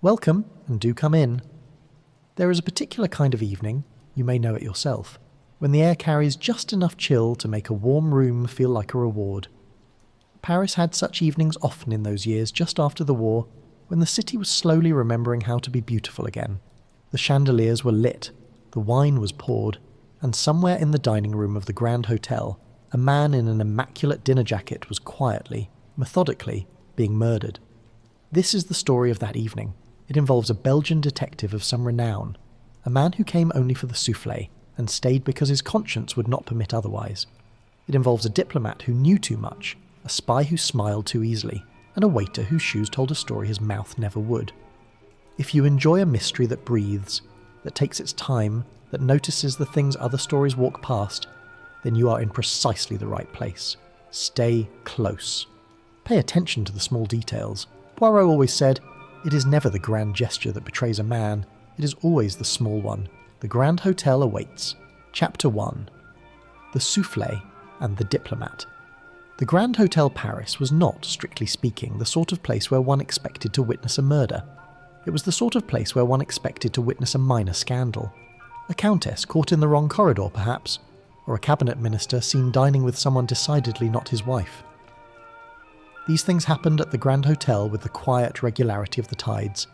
Welcome, and do come in. There is a particular kind of evening, you may know it yourself, when the air carries just enough chill to make a warm room feel like a reward. Paris had such evenings often in those years just after the war, when the city was slowly remembering how to be beautiful again. The chandeliers were lit, the wine was poured, and somewhere in the dining room of the Grand Hotel, a man in an immaculate dinner jacket was quietly, methodically, being murdered. This is the story of that evening. It involves a Belgian detective of some renown, a man who came only for the soufflé and stayed because his conscience would not permit otherwise. It involves a diplomat who knew too much, a spy who smiled too easily, and a waiter whose shoes told a story his mouth never would. If you enjoy a mystery that breathes, that takes its time, that notices the things other stories walk past, then you are in precisely the right place. Stay close. Pay attention to the small details. Poirot always said, "It is never the grand gesture that betrays a man, it is always the small one." The Grand Hotel awaits. Chapter 1. The Soufflé and the Diplomat. The Grand Hotel Paris was not, strictly speaking, the sort of place where one expected to witness a murder. It was the sort of place where one expected to witness a minor scandal. A countess caught in the wrong corridor, perhaps, or a cabinet minister seen dining with someone decidedly not his wife. These things happened at the Grand Hotel with the quiet regularity of the tides,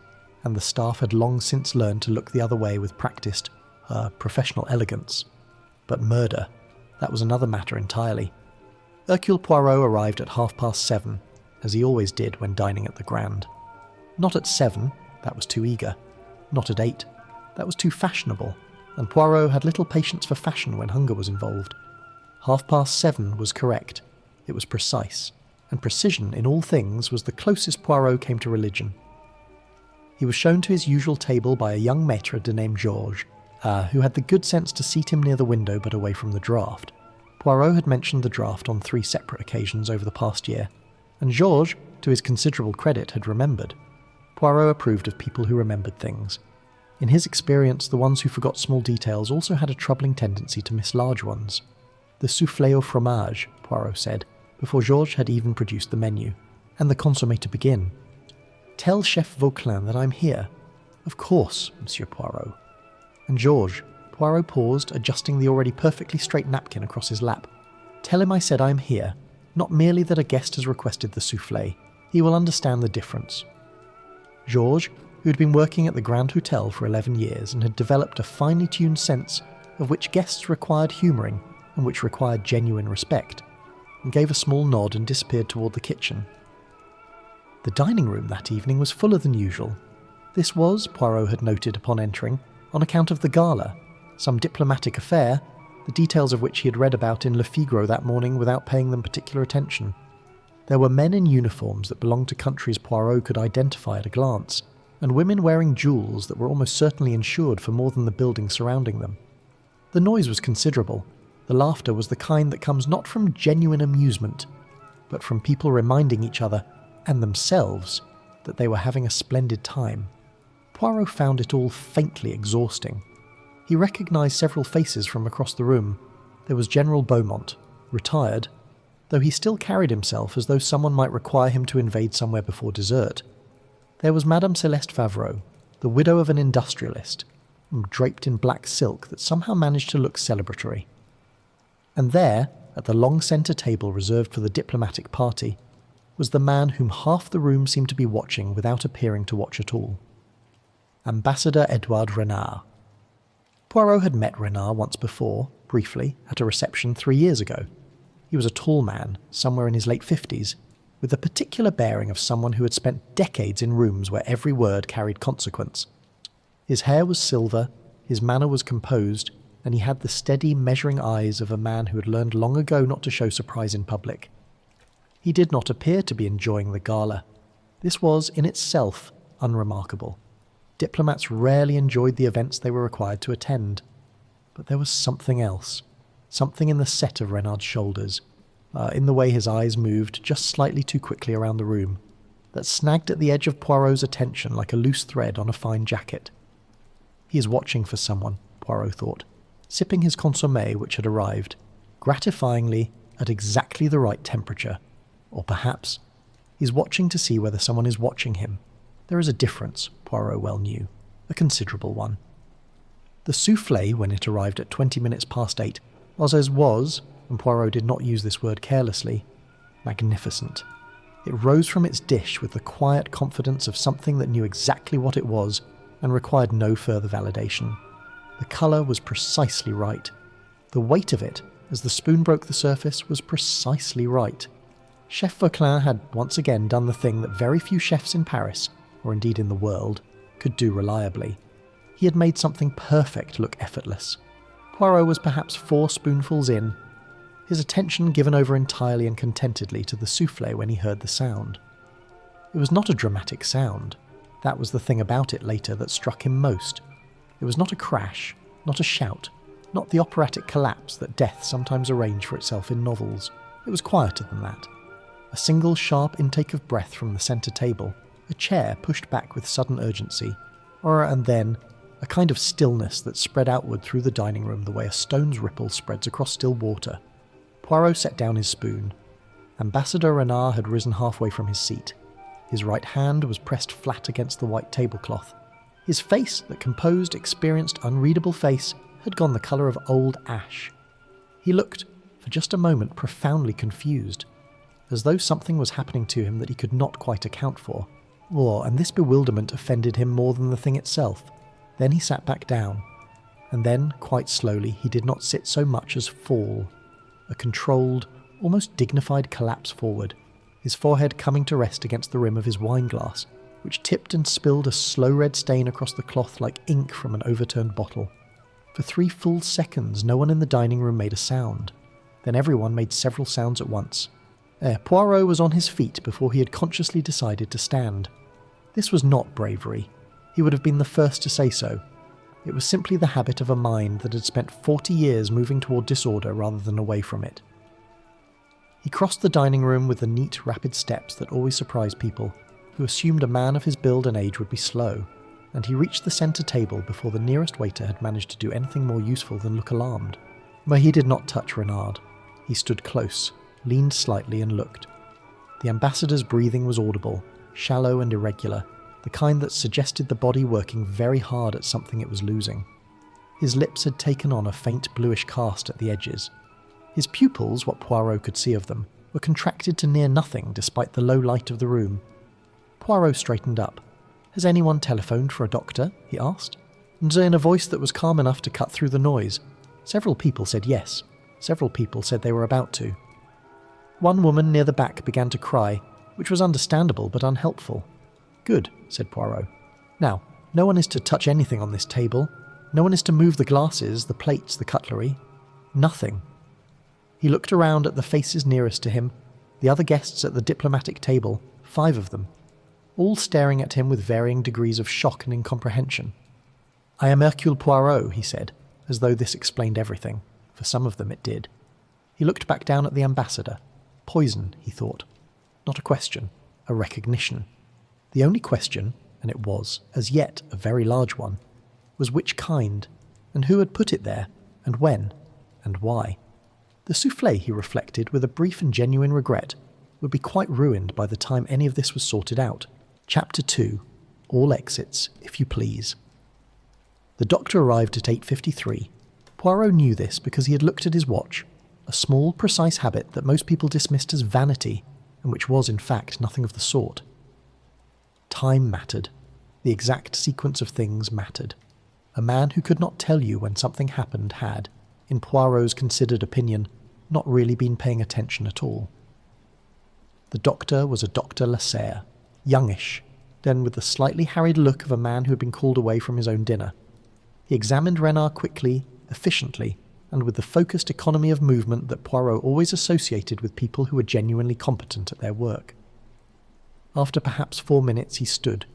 and the staff had long since learned to look the other way with practiced, professional elegance. But murder, that was another matter entirely. Hercule Poirot arrived at 7:30, as he always did when dining at the Grand. Not at 7, that was too eager. Not at 8, that was too fashionable, and Poirot had little patience for fashion when hunger was involved. 7:30 was correct, it was precise, and precision in all things was the closest Poirot came to religion. He was shown to his usual table by a young maître de name Georges, who had the good sense to seat him near the window but away from the draught. Poirot had mentioned the draught on 3 separate occasions over the past year, and Georges, to his considerable credit, had remembered. Poirot approved of people who remembered things. In his experience, the ones who forgot small details also had a troubling tendency to miss large ones. The soufflé au fromage, Poirot said, before Georges had even produced the menu, and the consommé to begin. "Tell Chef Vauquelin that I'm here." "Of course, Monsieur Poirot." "And Georges," Poirot paused, adjusting the already perfectly straight napkin across his lap. "Tell him I said I am here, not merely that a guest has requested the soufflé. He will understand the difference." Georges, who had been working at the Grand Hotel for 11 years and had developed a finely tuned sense of which guests required humouring and which required genuine respect, and gave a small nod and disappeared toward the kitchen. The dining room that evening was fuller than usual. This was, Poirot had noted upon entering, on account of the gala, some diplomatic affair, the details of which he had read about in Le Figaro that morning without paying them particular attention. There were men in uniforms that belonged to countries Poirot could identify at a glance, and women wearing jewels that were almost certainly insured for more than the building surrounding them. The noise was considerable. The laughter was the kind that comes not from genuine amusement, but from people reminding each other, and themselves, that they were having a splendid time. Poirot found it all faintly exhausting. He recognised several faces from across the room. There was General Beaumont, retired, though he still carried himself as though someone might require him to invade somewhere before dessert. There was Madame Céleste Favreau, the widow of an industrialist, draped in black silk that somehow managed to look celebratory. And there, at the long centre table reserved for the diplomatic party, was the man whom half the room seemed to be watching without appearing to watch at all. Ambassador Edouard Renard. Poirot had met Renard once before, briefly, at a reception 3 years ago. He was a tall man, somewhere in his late 50s, with the particular bearing of someone who had spent decades in rooms where every word carried consequence. His hair was silver, his manner was composed, and he had the steady, measuring eyes of a man who had learned long ago not to show surprise in public. He did not appear to be enjoying the gala. This was, in itself, unremarkable. Diplomats rarely enjoyed the events they were required to attend. But there was something else, something in the set of Renard's shoulders, in the way his eyes moved just slightly too quickly around the room, that snagged at the edge of Poirot's attention like a loose thread on a fine jacket. He is watching for someone, Poirot thought, sipping his consommé which had arrived, gratifyingly at exactly the right temperature. Or perhaps he's watching to see whether someone is watching him, There is a difference, Poirot well knew, a considerable one. The soufflé, when it arrived at 20 minutes past 8, was, and Poirot did not use this word carelessly, magnificent. It rose from its dish with the quiet confidence of something that knew exactly what it was and required no further validation. The colour was precisely right. The weight of it, as the spoon broke the surface, was precisely right. Chef Vauquelin had once again done the thing that very few chefs in Paris, or indeed in the world, could do reliably. He had made something perfect look effortless. Poirot was perhaps 4 spoonfuls in, his attention given over entirely and contentedly to the soufflé when he heard the sound. It was not a dramatic sound. That was the thing about it later that struck him most. It was not a crash, not a shout, not the operatic collapse that death sometimes arranged for itself in novels. It was quieter than that. A single sharp intake of breath from the centre table, a chair pushed back with sudden urgency, and then a kind of stillness that spread outward through the dining room the way a stone's ripple spreads across still water. Poirot set down his spoon. Ambassador Renard had risen halfway from his seat. His right hand was pressed flat against the white tablecloth. His face, that composed, experienced, unreadable face, had gone the colour of old ash. He looked, for just a moment, profoundly confused, as though something was happening to him that he could not quite account for. And this bewilderment offended him more than the thing itself. Then he sat back down, and then, quite slowly, he did not sit so much as fall. A controlled, almost dignified collapse forward, his forehead coming to rest against the rim of his wine-glass, which tipped and spilled a slow red stain across the cloth like ink from an overturned bottle. For 3 full seconds no one in the dining room made a sound. Then everyone made several sounds at once. Poirot was on his feet before he had consciously decided to stand. This was not bravery. He would have been the first to say so. It was simply the habit of a mind that had spent 40 years moving toward disorder rather than away from it. He crossed the dining room with the neat, rapid steps that always surprised people, who assumed a man of his build and age would be slow, and he reached the centre table before the nearest waiter had managed to do anything more useful than look alarmed. But he did not touch Renard. He stood close, leaned slightly and looked. The ambassador's breathing was audible, shallow and irregular, the kind that suggested the body working very hard at something it was losing. His lips had taken on a faint bluish cast at the edges. His pupils, what Poirot could see of them, were contracted to near nothing despite the low light of the room. Poirot straightened up. "Has anyone telephoned for a doctor?" he asked, and in a voice that was calm enough to cut through the noise. Several people said yes. Several people said they were about to. One woman near the back began to cry, which was understandable but unhelpful. "Good," said Poirot. "Now, no one is to touch anything on this table. No one is to move the glasses, the plates, the cutlery. Nothing." He looked around at the faces nearest to him, the other guests at the diplomatic table, 5 of them, all staring at him with varying degrees of shock and incomprehension. "I am Hercule Poirot," he said, as though this explained everything. For some of them it did. He looked back down at the ambassador. Poison, he thought. Not a question, a recognition. The only question, and it was, as yet, a very large one, was which kind, and who had put it there, and when, and why. The soufflé, he reflected with a brief and genuine regret, would be quite ruined by the time any of this was sorted out. Chapter 2. All exits, if you please. The doctor arrived at 8:53. Poirot knew this because he had looked at his watch, a small, precise habit that most people dismissed as vanity, and which was, in fact, nothing of the sort. Time mattered. The exact sequence of things mattered. A man who could not tell you when something happened had, in Poirot's considered opinion, not really been paying attention at all. The doctor was a Dr. Lacasse, youngish, then with the slightly harried look of a man who had been called away from his own dinner. He examined Renard quickly, efficiently, and with the focused economy of movement that Poirot always associated with people who were genuinely competent at their work. After perhaps 4 minutes he stood,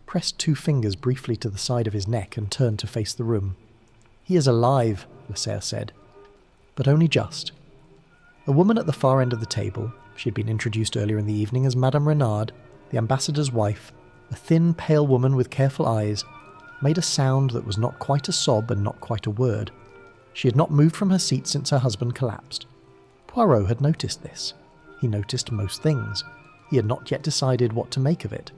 pressed 2 fingers briefly to the side of his neck and turned to face the room. "He is alive," Lacasse said, "but only just." A woman at the far end of the table, she had been introduced earlier in the evening as Madame Renard, the ambassador's wife, a thin, pale woman with careful eyes, made a sound that was not quite a sob and not quite a word. She had not moved from her seat since her husband collapsed. Poirot had noticed this. He noticed most things. He had not yet decided what to make of it.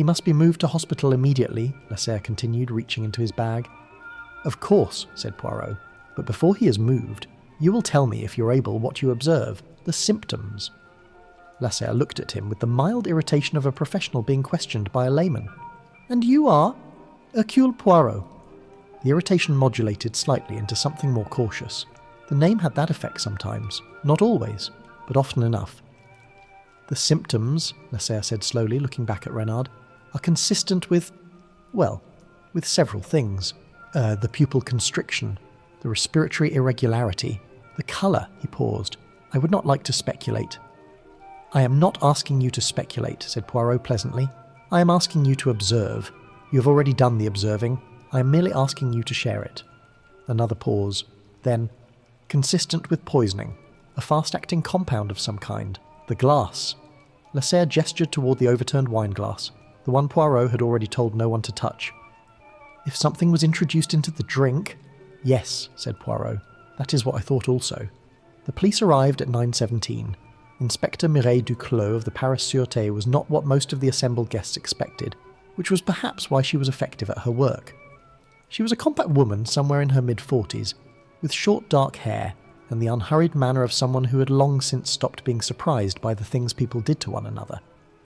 He must be moved to hospital immediately, Lasserre continued, reaching into his bag. Of course, said Poirot, but before he is moved, you will tell me, if you're able, what you observe, the symptoms. Lasserre looked at him with the mild irritation of a professional being questioned by a layman. And you are? Hercule Poirot. The irritation modulated slightly into something more cautious. The name had that effect sometimes, not always, but often enough. The symptoms, Lasserre said slowly, looking back at Renard, are consistent with, well, with several things. The pupil constriction, the respiratory irregularity, the colour, he paused. I would not like to speculate. I am not asking you to speculate, said Poirot pleasantly. I am asking you to observe. You have already done the observing. I am merely asking you to share it. Another pause. Then, consistent with poisoning, a fast-acting compound of some kind, the glass. Lasserre gestured toward the overturned wine glass, the one Poirot had already told no one to touch. If something was introduced into the drink? Yes, said Poirot. That is what I thought also. The police arrived at 9:17. Inspector Mireille Duclos of the Paris Sûreté was not what most of the assembled guests expected, which was perhaps why she was effective at her work. She was a compact woman somewhere in her mid-40s, with short dark hair and the unhurried manner of someone who had long since stopped being surprised by the things people did to one another.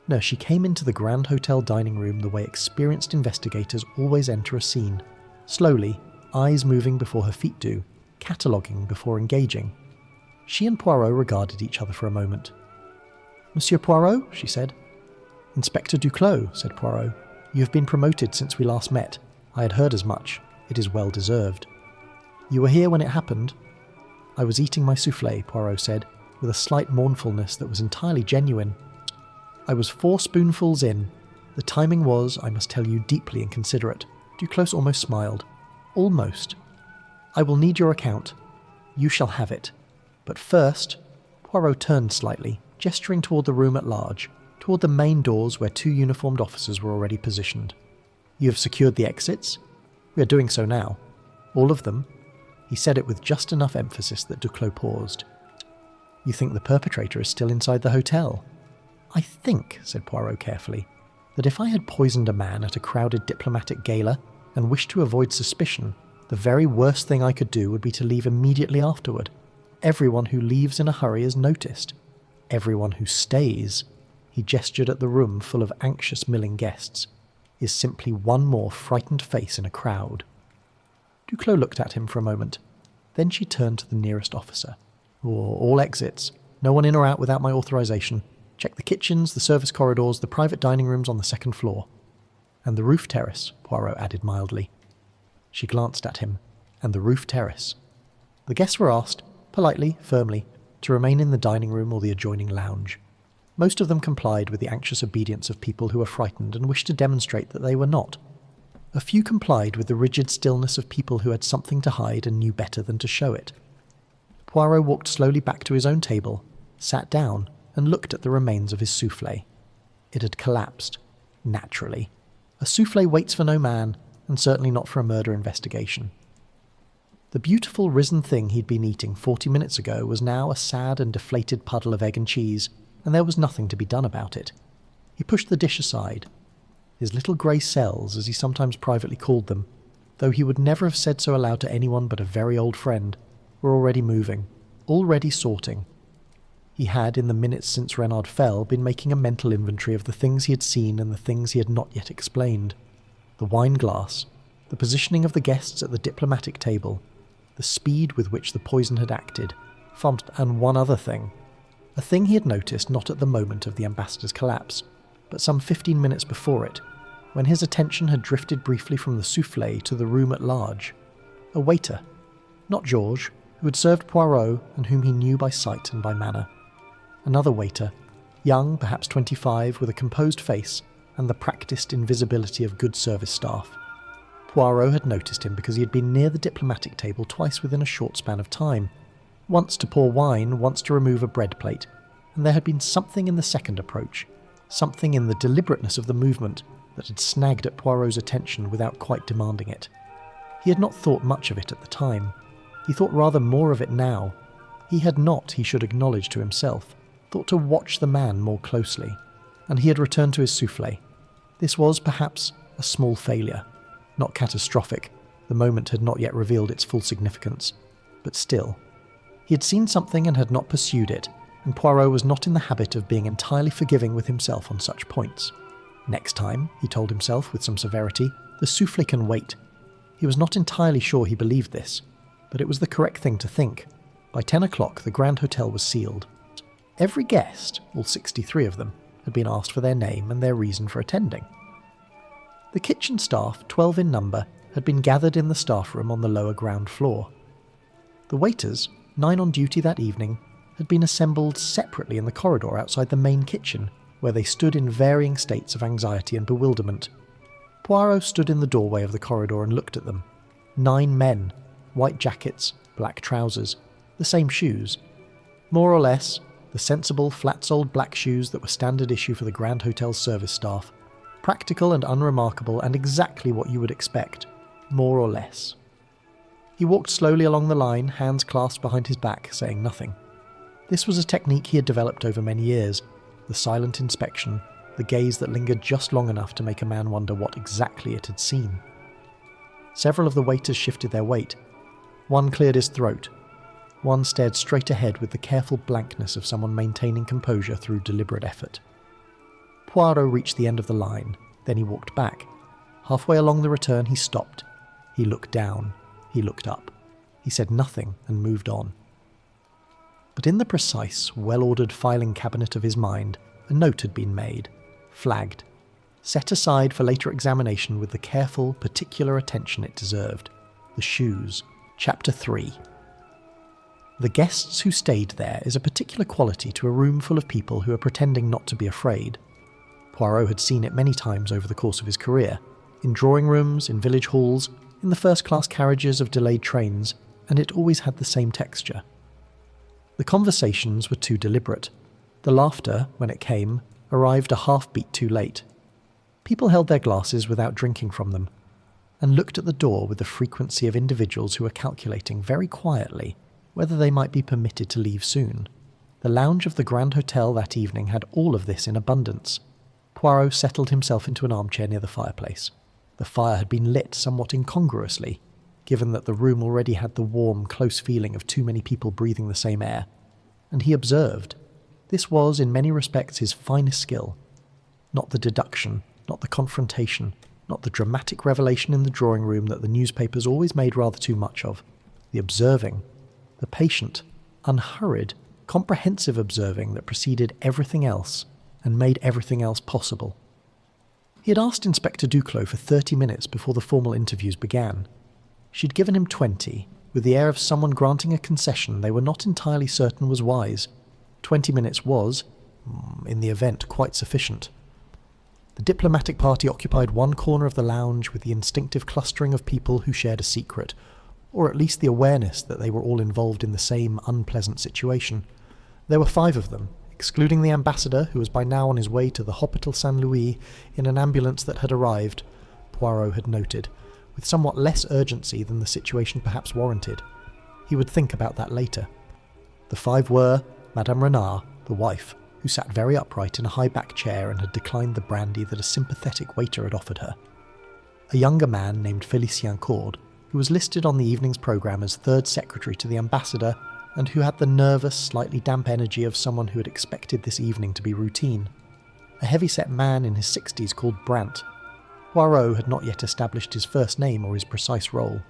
No, she came into the Grand Hotel dining room the way experienced investigators always enter a scene, slowly, eyes moving before her feet do, cataloguing before engaging. She and Poirot regarded each other for a moment. Monsieur Poirot, she said. Inspector Duclos, said Poirot. You have been promoted since we last met. I had heard as much. It is well deserved. You were here when it happened? I was eating my soufflé, Poirot said, with a slight mournfulness that was entirely genuine. I was 4 spoonfuls in. The timing was, I must tell you, deeply inconsiderate. Duclos almost smiled. Almost. I will need your account. You shall have it. But first, Poirot turned slightly, gesturing toward the room at large, toward the main doors where 2 uniformed officers were already positioned. You have secured the exits? We are doing so now. All of them? He said it with just enough emphasis that Duclos paused. You think the perpetrator is still inside the hotel? I think, said Poirot carefully, that if I had poisoned a man at a crowded diplomatic gala and wished to avoid suspicion, the very worst thing I could do would be to leave immediately afterward. Everyone who leaves in a hurry is noticed. Everyone who stays, he gestured at the room full of anxious milling guests, is simply one more frightened face in a crowd. Duclos looked at him for a moment. Then she turned to the nearest officer. All exits. No one in or out without my authorization. Check the kitchens, the service corridors, the private dining rooms on the 2nd floor. And the roof terrace, Poirot added mildly. She glanced at him. And the roof terrace. The guests were asked, politely, firmly, to remain in the dining room or the adjoining lounge. Most of them complied with the anxious obedience of people who were frightened and wished to demonstrate that they were not. A few complied with the rigid stillness of people who had something to hide and knew better than to show it. Poirot walked slowly back to his own table, sat down, and looked at the remains of his soufflé. It had collapsed, naturally. A soufflé waits for no man, and certainly not for a murder investigation. The beautiful risen thing he'd been eating 40 minutes ago was now a sad and deflated puddle of egg and cheese, and there was nothing to be done about it. He pushed the dish aside. His little grey cells, as he sometimes privately called them, though he would never have said so aloud to anyone but a very old friend, were already moving, already sorting. He had, in the minutes since Renard fell, been making a mental inventory of the things he had seen and the things he had not yet explained. The wine glass, the positioning of the guests at the diplomatic table, the speed with which the poison had acted, and one other thing. A thing he had noticed not at the moment of the ambassador's collapse, but some 15 minutes before it, when his attention had drifted briefly from the soufflé to the room at large. A waiter, not Georges, who had served Poirot and whom he knew by sight and by manner. Another waiter, young, perhaps 25, with a composed face and the practised invisibility of good service staff. Poirot had noticed him because he had been near the diplomatic table twice within a short span of time, once to pour wine, once to remove a bread plate, and there had been something in the second approach, something in the deliberateness of the movement that had snagged at Poirot's attention without quite demanding it. He had not thought much of it at the time. He thought rather more of it now. He had not, he should acknowledge to himself, thought to watch the man more closely, and he had returned to his soufflé. This was perhaps a small failure, not catastrophic. The moment had not yet revealed its full significance, but still. He had seen something and had not pursued it, and Poirot was not in the habit of being entirely forgiving with himself on such points. Next time, he told himself with some severity, the soufflé can wait. He was not entirely sure he believed this, but it was the correct thing to think. By 10 o'clock, the Grand Hotel was sealed. Every guest, all 63 of them, had been asked for their name and their reason for attending. The kitchen staff, 12 in number, had been gathered in the staff room on the lower ground floor. The waiters, 9 on duty that evening, had been assembled separately in the corridor outside the main kitchen, where they stood in varying states of anxiety and bewilderment. Poirot stood in the doorway of the corridor and looked at them. 9 men, white jackets, black trousers, the same shoes. More or less, the sensible, flat-soled black shoes that were standard issue for the Grand Hotel's service staff. Practical and unremarkable and exactly what you would expect, more or less. He walked slowly along the line, hands clasped behind his back, saying nothing. This was a technique he had developed over many years, the silent inspection, the gaze that lingered just long enough to make a man wonder what exactly it had seen. Several of the waiters shifted their weight. One cleared his throat. One stared straight ahead with the careful blankness of someone maintaining composure through deliberate effort. Poirot reached the end of the line, then he walked back. Halfway along the return he stopped. He looked down. He looked up. He said nothing and moved on. But in the precise, well-ordered filing cabinet of his mind, a note had been made, flagged, set aside for later examination with the careful, particular attention it deserved. The shoes. Chapter 3. The guests who stayed there is a particular quality to a room full of people who are pretending not to be afraid. Poirot had seen it many times over the course of his career, in drawing rooms, in village halls, in the first-class carriages of delayed trains, and it always had the same texture. The conversations were too deliberate. The laughter, when it came, arrived a half-beat too late. People held their glasses without drinking from them, and looked at the door with the frequency of individuals who were calculating very quietly whether they might be permitted to leave soon. The lounge of the Grand Hotel that evening had all of this in abundance. Poirot settled himself into an armchair near the fireplace. The fire had been lit somewhat incongruously, given that the room already had the warm, close feeling of too many people breathing the same air, and he observed. This was, in many respects, his finest skill. Not the deduction, not the confrontation, not the dramatic revelation in the drawing room that the newspapers always made rather too much of. The observing, the patient, unhurried, comprehensive observing that preceded everything else and made everything else possible. He had asked Inspector Duclos for 30 minutes before the formal interviews began. She'd given him 20, with the air of someone granting a concession they were not entirely certain was wise. 20 minutes was, in the event, quite sufficient. The diplomatic party occupied one corner of the lounge with the instinctive clustering of people who shared a secret, or at least the awareness that they were all involved in the same unpleasant situation. There were 5 of them, excluding the ambassador, who was by now on his way to the Hôpital Saint-Louis in an ambulance that had arrived, Poirot had noted, with somewhat less urgency than the situation perhaps warranted. He would think about that later. The 5 were Madame Renard, the wife, who sat very upright in a high-back chair and had declined the brandy that a sympathetic waiter had offered her. A younger man named Félicien Cord, who was listed on the evening's programme as 3rd secretary to the ambassador and who had the nervous, slightly damp energy of someone who had expected this evening to be routine. A heavy-set man in his 60s called Brandt. Poirot had not yet established his first name or his precise role.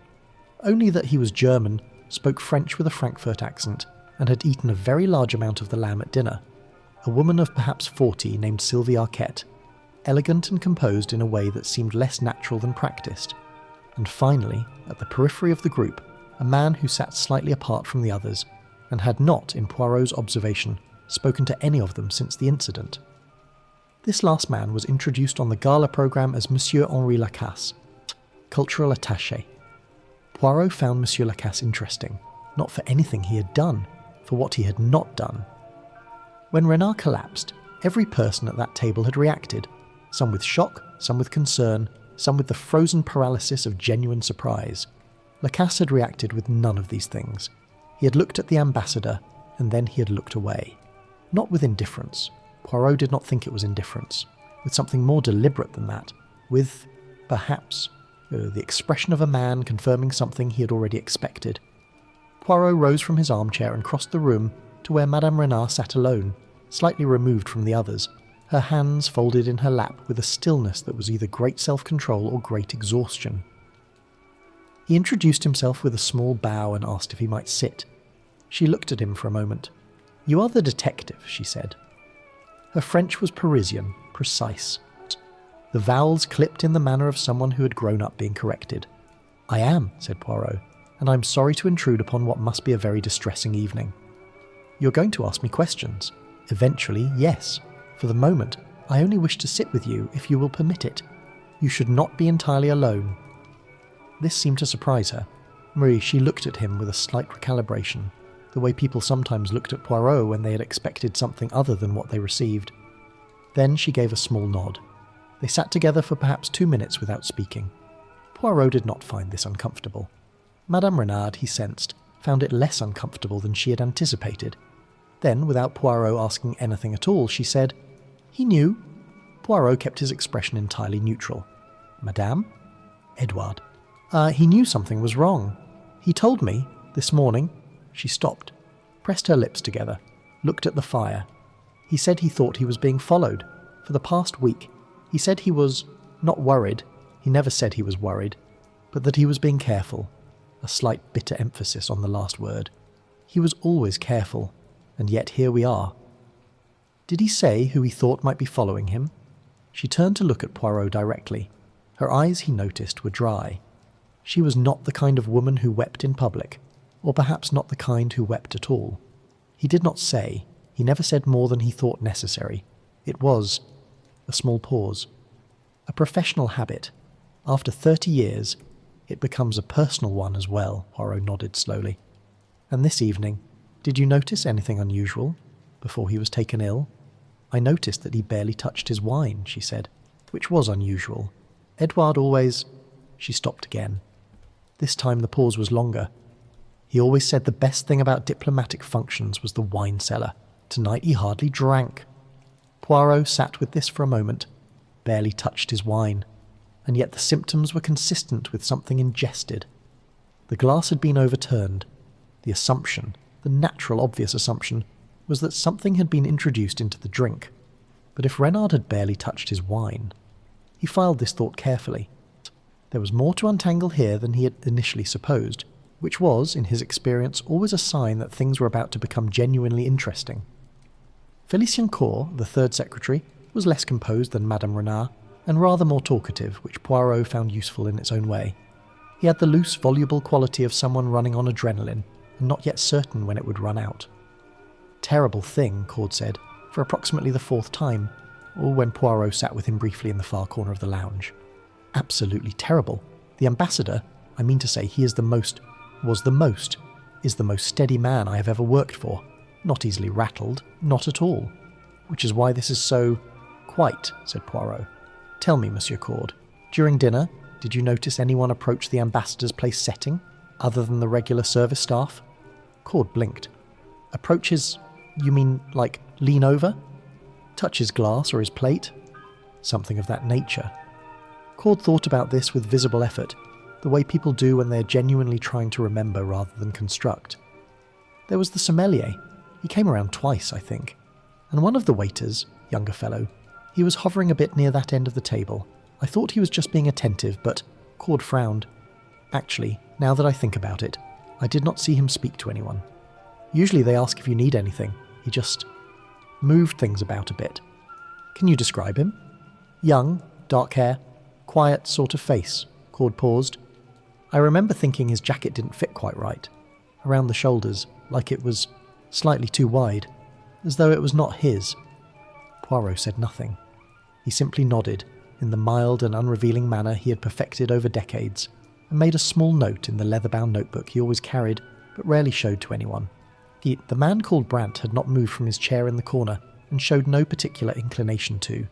Only that he was German, spoke French with a Frankfurt accent, and had eaten a very large amount of the lamb at dinner. A woman of perhaps 40 named Sylvie Arquette, elegant and composed in a way that seemed less natural than practiced. And finally, at the periphery of the group, a man who sat slightly apart from the others, and had not, in Poirot's observation, spoken to any of them since the incident. This last man was introduced on the gala programme as Monsieur Henri Lacasse, cultural attaché. Poirot found Monsieur Lacasse interesting, not for anything he had done, for what he had not done. When Renard collapsed, every person at that table had reacted, some with shock, some with concern, some with the frozen paralysis of genuine surprise. Lacasse had reacted with none of these things. He had looked at the ambassador, and then he had looked away. Not with indifference. Poirot did not think it was indifference. with something more deliberate than that, with, perhaps, the expression of a man confirming something he had already expected. Poirot rose from his armchair and crossed the room to where Madame Renard sat alone, slightly removed from the others, her hands folded in her lap with a stillness that was either great self-control or great exhaustion. He introduced himself with a small bow and asked if he might sit. She looked at him for a moment. "You are the detective," she said. Her French was Parisian, precise. The vowels clipped in the manner of someone who had grown up being corrected. "I am," said Poirot, "and I'm sorry to intrude upon what must be a very distressing evening." "You're going to ask me questions." "Eventually, yes. For the moment, I only wish to sit with you if you will permit it. You should not be entirely alone." This seemed to surprise her. She looked at him with a slight recalibration, the way people sometimes looked at Poirot when they had expected something other than what they received. Then she gave a small nod. They sat together for perhaps 2 minutes without speaking. Poirot did not find this uncomfortable. Madame Renard, he sensed, found it less uncomfortable than she had anticipated. Then, without Poirot asking anything at all, she said, "He knew." Poirot kept his expression entirely neutral. "Madame?" "Edouard." He knew something was wrong. He told me, this morning." She stopped, pressed her lips together, looked at the fire. "He said he thought he was being followed. For the past week. He said he was not worried. He never said he was worried. But that he was being careful." A slight bitter emphasis on the last word. "He was always careful. And yet here we are." "Did he say who he thought might be following him?" She turned to look at Poirot directly. Her eyes, he noticed, were dry. She was not the kind of woman who wept in public, or perhaps not the kind who wept at all. He did not say, he never said more than he thought necessary. It was a small pause. A professional habit. After 30 years, it becomes a personal one as well, Poirot nodded slowly. "And this evening, did you notice anything unusual before he was taken ill?" "I noticed that he barely touched his wine," she said, "which was unusual. Edouard always—" She stopped again. This time the pause was longer. "He always said the best thing about diplomatic functions was the wine cellar. Tonight he hardly drank." Poirot sat with this for a moment, barely touched his wine, and yet the symptoms were consistent with something ingested. The glass had been overturned. The assumption, the natural obvious assumption, was that something had been introduced into the drink. But if Renard had barely touched his wine... He filed this thought carefully. There was more to untangle here than he had initially supposed, which was, in his experience, always a sign that things were about to become genuinely interesting. Félicien Cour, the third secretary, was less composed than Madame Renard, and rather more talkative, which Poirot found useful in its own way. He had the loose, voluble quality of someone running on adrenaline, and not yet certain when it would run out. "Terrible thing," Cord said, for approximately the 4th time, or when Poirot sat with him briefly in the far corner of the lounge. "Absolutely terrible. The ambassador, I mean to say he is the most steady man I have ever worked for. Not easily rattled, not at all. Which is why this is so—" "Quite," said Poirot. "Tell me, Monsieur Cord, during dinner, did you notice anyone approach the ambassador's place setting, other than the regular service staff?" Cord blinked. "Approach his— you mean, like, lean over? Touch his glass or his plate?" "Something of that nature." Cord thought about this with visible effort, the way people do when they are genuinely trying to remember rather than construct. "There was the sommelier. He came around twice, I think. And one of the waiters, younger fellow, he was hovering a bit near that end of the table. I thought he was just being attentive, but..." Cord frowned. "Actually, now that I think about it, I did not see him speak to anyone. Usually they ask if you need anything. He just moved things about a bit." "Can you describe him?" "Young, dark hair, quiet sort of face." Cord paused. "I remember thinking his jacket didn't fit quite right. Around the shoulders, like it was slightly too wide, as though it was not his." Poirot said nothing. He simply nodded, in the mild and unrevealing manner he had perfected over decades, and made a small note in the leather-bound notebook he always carried, but rarely showed to anyone. The man called Brandt had not moved from his chair in the corner, and showed no particular inclination to.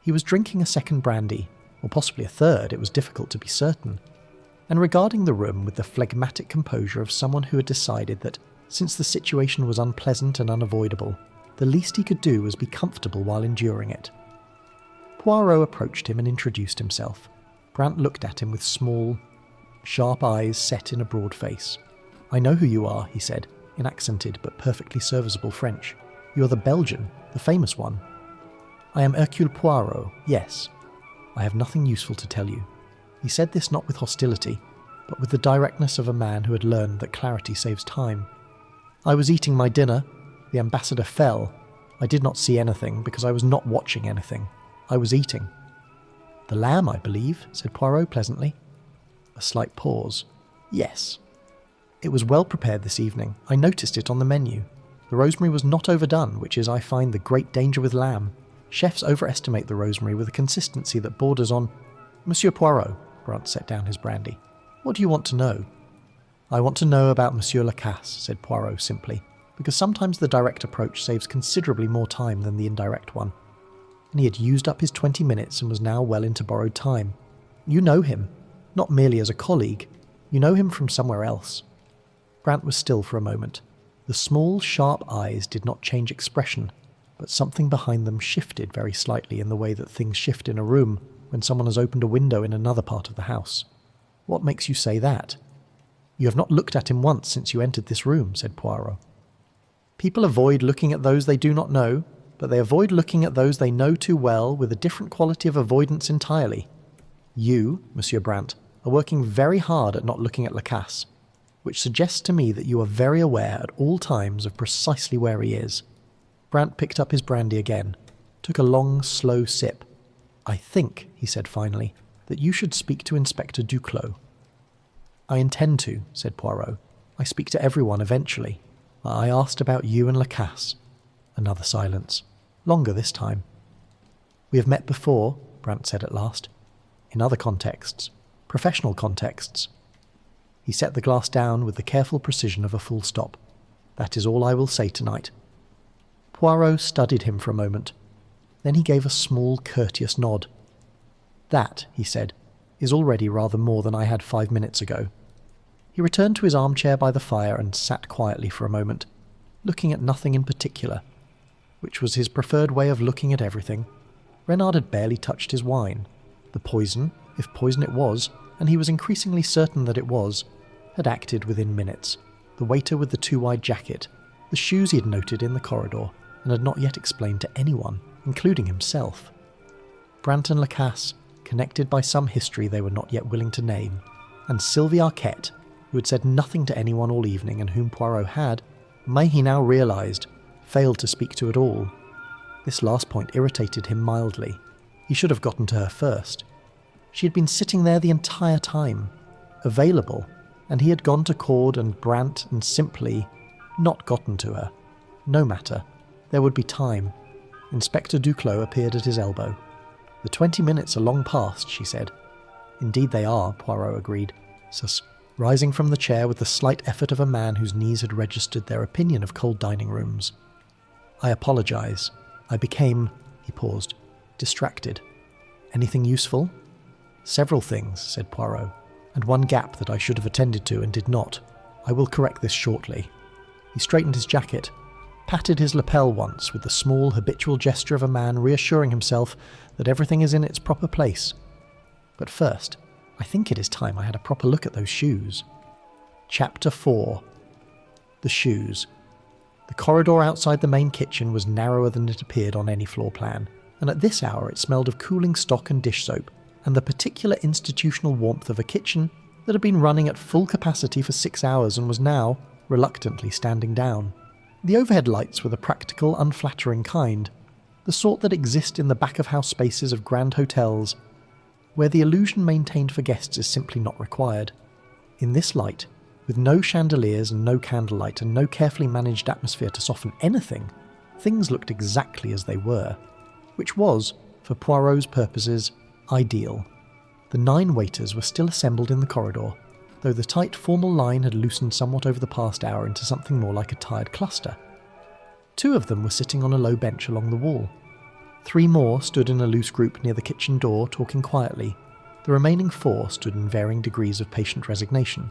He was drinking a second brandy, or possibly a third, it was difficult to be certain, and regarding the room with the phlegmatic composure of someone who had decided that, since the situation was unpleasant and unavoidable, the least he could do was be comfortable while enduring it. Poirot approached him and introduced himself. Brant looked at him with small, sharp eyes set in a broad face. "I know who you are," he said, in accented but perfectly serviceable French. "You are the Belgian, the famous one." "I am Hercule Poirot, yes. I have nothing useful to tell you." He said this not with hostility, but with the directness of a man who had learned that clarity saves time. "I was eating my dinner. The ambassador fell. I did not see anything, because I was not watching anything. I was eating." "The lamb, I believe," said Poirot pleasantly. A slight pause. "Yes. It was well prepared this evening. I noticed it on the menu. The rosemary was not overdone, which is, I find, the great danger with lamb. Chefs overestimate the rosemary with a consistency that borders on—" "Monsieur Poirot," Brant set down his brandy. "What do you want to know?" "I want to know about Monsieur Lacasse," said Poirot simply, because sometimes the direct approach saves considerably more time than the indirect one. And he had used up his 20 minutes and was now well into borrowed time. "You know him, not merely as a colleague. You know him from somewhere else." Brant was still for a moment. The small, sharp eyes did not change expression, but something behind them shifted very slightly in the way that things shift in a room when someone has opened a window in another part of the house. "What makes you say that?" "You have not looked at him once since you entered this room," said Poirot. "People avoid looking at those they do not know, but they avoid looking at those they know too well with a different quality of avoidance entirely. You, Monsieur Brant, are working very hard at not looking at Lacasse, which suggests to me that you are very aware at all times of precisely where he is." Brant picked up his brandy again, took a long, slow sip. "I think," he said finally, "that you should speak to Inspector Duclos." "I intend to," said Poirot. "I speak to everyone eventually. I asked about you and Lacasse." Another silence. Longer this time. "We have met before," Brant said at last. "In other contexts. Professional contexts." He set the glass down with the careful precision of a full stop. "That is all I will say tonight." Poirot studied him for a moment. Then he gave a small, courteous nod. "That," he said, "is already rather more than I had 5 minutes ago." He returned to his armchair by the fire and sat quietly for a moment, looking at nothing in particular, which was his preferred way of looking at everything. Renard had barely touched his wine. The poison, if poison it was, and he was increasingly certain that it was, had acted within minutes. The waiter with the too-wide jacket, the shoes he had noted in the corridor, and had not yet explained to anyone, including himself. Brant and Lacasse, connected by some history they were not yet willing to name, and Sylvie Arquette, who had said nothing to anyone all evening and whom Poirot had, may he now realised, failed to speak to at all. This last point irritated him mildly. He should have gotten to her first. She had been sitting there the entire time, available, and he had gone to Cord and Brant and simply not gotten to her. No matter. There would be time. Inspector Duclos appeared at his elbow. "The 20 minutes are long past," she said. "Indeed they are," Poirot agreed, rising from the chair with the slight effort of a man whose knees had registered their opinion of cold dining rooms. "I apologise. I became," he paused, "distracted. Anything useful?" "Several things," said Poirot, "and one gap that I should have attended to and did not. I will correct this shortly." He straightened his jacket, patted his lapel once with the small, habitual gesture of a man reassuring himself that everything is in its proper place. "But first, I think it is time I had a proper look at those shoes." Chapter 4. The shoes. The corridor outside the main kitchen was narrower than it appeared on any floor plan, and at this hour it smelled of cooling stock and dish soap, and the particular institutional warmth of a kitchen that had been running at full capacity for 6 hours and was now, reluctantly, standing down. The overhead lights were the practical, unflattering kind, the sort that exist in the back-of-house spaces of grand hotels, where the illusion maintained for guests is simply not required. In this light, with no chandeliers and no candlelight and no carefully managed atmosphere to soften anything, things looked exactly as they were, which was, for Poirot's purposes, ideal. The 9 waiters were still assembled in the corridor, though the tight formal line had loosened somewhat over the past hour into something more like a tired cluster. 2 of them were sitting on a low bench along the wall. 3 more stood in a loose group near the kitchen door, talking quietly. The remaining 4 stood in varying degrees of patient resignation.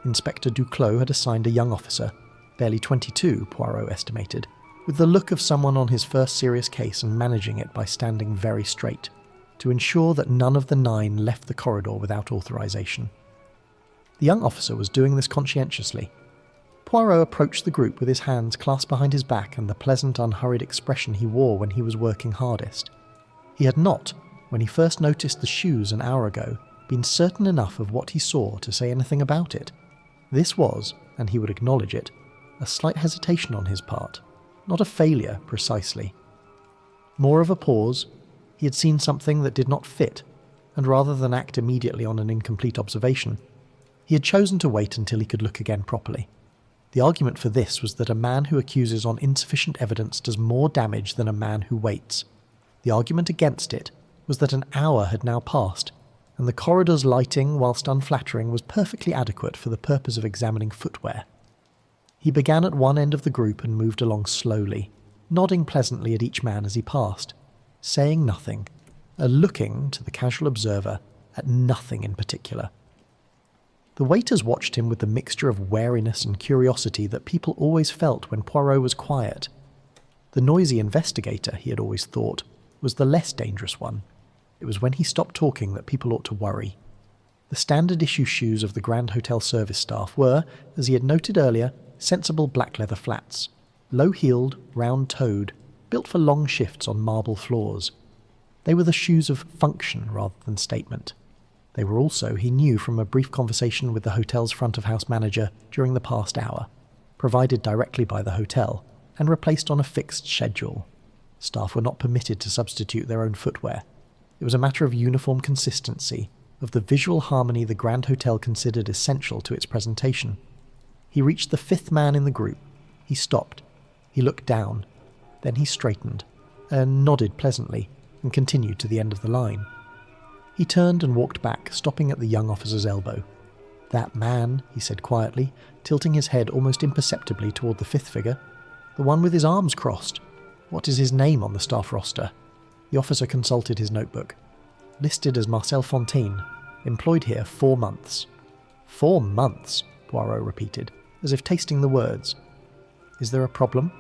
Inspector Duclos had assigned a young officer, barely 22, Poirot estimated, with the look of someone on his first serious case and managing it by standing very straight. to ensure that none of the 9 left the corridor without authorization. The young officer was doing this conscientiously. Poirot approached the group with his hands clasped behind his back and the pleasant, unhurried expression he wore when he was working hardest. He had not, when he first noticed the shoes an hour ago, been certain enough of what he saw to say anything about it. This was, and he would acknowledge it, a slight hesitation on his part, not a failure precisely. More of a pause. He had seen something that did not fit, and rather than act immediately on an incomplete observation, he had chosen to wait until he could look again properly. The argument for this was that a man who accuses on insufficient evidence does more damage than a man who waits. The argument against it was that an hour had now passed, and the corridor's lighting, whilst unflattering, was perfectly adequate for the purpose of examining footwear. He began at one end of the group and moved along slowly, nodding pleasantly at each man as he passed, saying nothing, looking, to the casual observer, at nothing in particular. The waiters watched him with the mixture of wariness and curiosity that people always felt when Poirot was quiet. The noisy investigator, he had always thought, was the less dangerous one. It was when he stopped talking that people ought to worry. The standard issue shoes of the Grand Hotel service staff were, as he had noted earlier, sensible black leather flats, low-heeled, round-toed, built for long shifts on marble floors. They were the shoes of function rather than statement. They were also, he knew from a brief conversation with the hotel's front-of-house manager during the past hour, provided directly by the hotel, and replaced on a fixed schedule. Staff were not permitted to substitute their own footwear. It was a matter of uniform consistency, of the visual harmony the Grand Hotel considered essential to its presentation. He reached the 5th man in the group. He stopped. He looked down. Then he straightened, and nodded pleasantly, and continued to the end of the line. He turned and walked back, stopping at the young officer's elbow. "That man," he said quietly, tilting his head almost imperceptibly toward the 5th figure. "The one with his arms crossed. What is his name on the staff roster?" The officer consulted his notebook. "Listed as Marcel Fontaine. Employed here 4 months." 4 months, Poirot repeated, as if tasting the words. "Is there a problem?"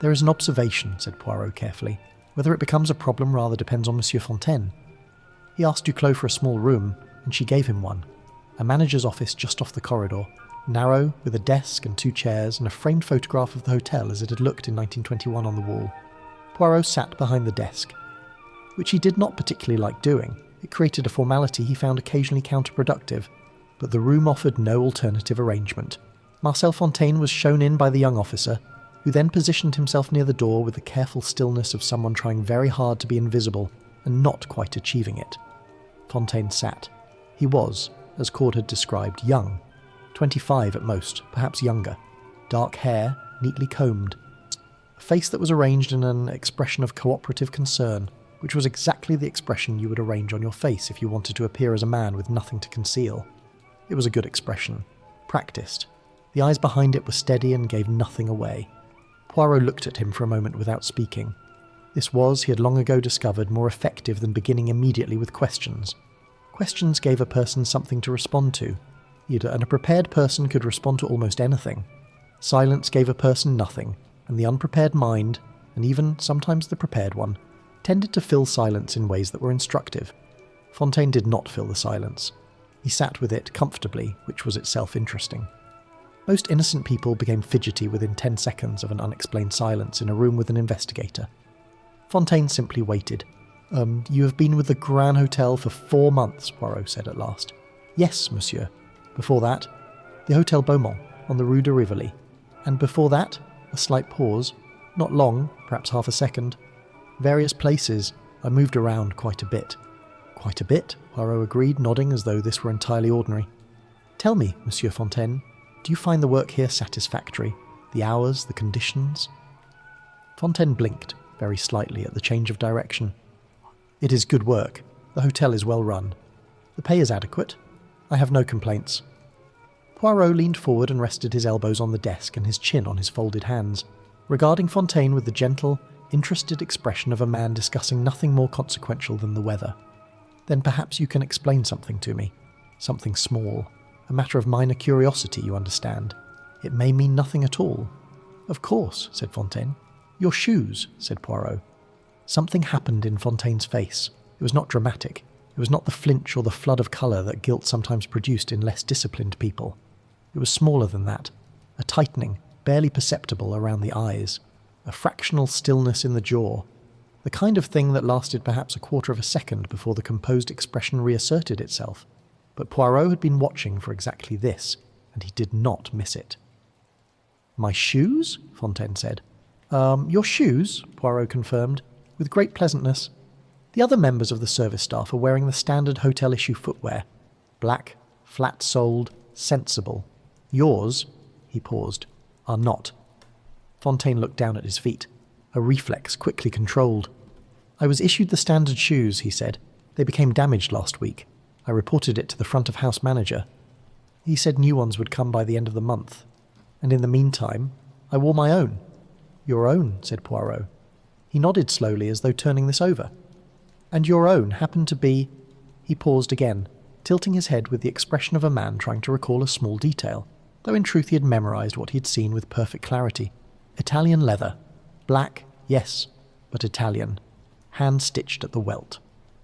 "There is an observation," said Poirot carefully. "Whether it becomes a problem rather depends on Monsieur Fontaine. He asked Duclos for a small room, and she gave him one. A manager's office just off the corridor, narrow, with a desk and 2 chairs and a framed photograph of the hotel as it had looked in 1921 on the wall. Poirot sat behind the desk, which he did not particularly like doing. It created a formality he found occasionally counterproductive, but the room offered no alternative arrangement. Marcel Fontaine was shown in by the young officer, who then positioned himself near the door with the careful stillness of someone trying very hard to be invisible and not quite achieving it. Fontaine sat. He was, as Cord had described, young, 25 at most, perhaps younger. Dark hair, neatly combed. A face that was arranged in an expression of cooperative concern, which was exactly the expression you would arrange on your face if you wanted to appear as a man with nothing to conceal. It was a good expression. Practiced. The eyes behind it were steady and gave nothing away. Poirot looked at him for a moment without speaking. This was, he had long ago discovered, more effective than beginning immediately with questions. Questions gave a person something to respond to, and a prepared person could respond to almost anything. Silence gave a person nothing, and the unprepared mind, and even sometimes the prepared one, tended to fill silence in ways that were instructive. Fontaine did not fill the silence. He sat with it comfortably, which was itself interesting. Most innocent people became fidgety within 10 seconds of an unexplained silence in a room with an investigator. Fontaine simply waited. You have been with the Grand Hotel for 4 months, Poirot said at last. Yes, monsieur. Before that, the Hotel Beaumont, on the Rue de Rivoli. And before that, a slight pause. Not long, perhaps half a second. Various places. I moved around quite a bit. Quite a bit, Poirot agreed, nodding as though this were entirely ordinary. Tell me, Monsieur Fontaine, do you find the work here satisfactory? The hours, the conditions? Fontaine blinked, very slightly, at the change of direction. It is good work. The hotel is well run. The pay is adequate. I have no complaints. Poirot leaned forward and rested his elbows on the desk and his chin on his folded hands, regarding Fontaine with the gentle, interested expression of a man discussing nothing more consequential than the weather. Then perhaps you can explain something to me. Something small. A matter of minor curiosity, you understand. It may mean nothing at all. Of course, said Fontaine. Your shoes, said Poirot. Something happened in Fontaine's face. It was not dramatic. It was not the flinch or the flood of colour that guilt sometimes produced in less disciplined people. It was smaller than that, a tightening, barely perceptible around the eyes, a fractional stillness in the jaw, the kind of thing that lasted perhaps a quarter of a second before the composed expression reasserted itself. But Poirot had been watching for exactly this, and he did not miss it. "My shoes?" Fontaine said. Your shoes," Poirot confirmed, with great pleasantness. "The other members of the service staff are wearing the standard hotel-issue footwear. Black, flat-soled, sensible. Yours," he paused, "are not." Fontaine looked down at his feet, a reflex quickly controlled. "I was issued the standard shoes," he said. "They became damaged last week. I reported it to the front-of-house manager. He said new ones would come by the end of the month. And in the meantime, I wore my own." "Your own," said Poirot. He nodded slowly as though turning this over. "And your own happened to be—" He paused again, tilting his head with the expression of a man trying to recall a small detail, though in truth he had memorized what he had seen with perfect clarity. "Italian leather. Black, yes, but Italian. Hand-stitched at the welt.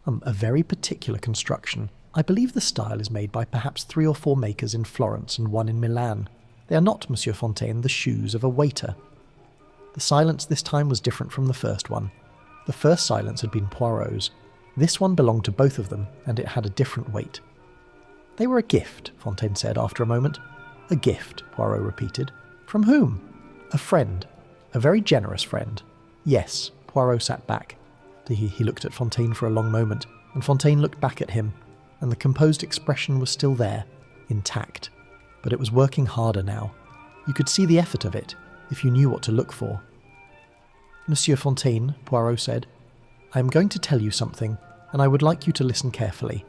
A very particular construction. I believe the style is made by perhaps 3 or 4 makers in Florence and 1 in Milan. They are not, Monsieur Fontaine, the shoes of a waiter." The silence this time was different from the first one. The first silence had been Poirot's. This one belonged to both of them, and it had a different weight. "They were a gift," Fontaine said after a moment. "A gift," Poirot repeated. "From whom?" "A friend. A very generous friend." "Yes." Poirot sat back. He looked at Fontaine for a long moment, and Fontaine looked back at him, and the composed expression was still there, intact. But it was working harder now. You could see the effort of it, if you knew what to look for. "Monsieur Fontaine," Poirot said, "I am going to tell you something, and I would like you to listen carefully.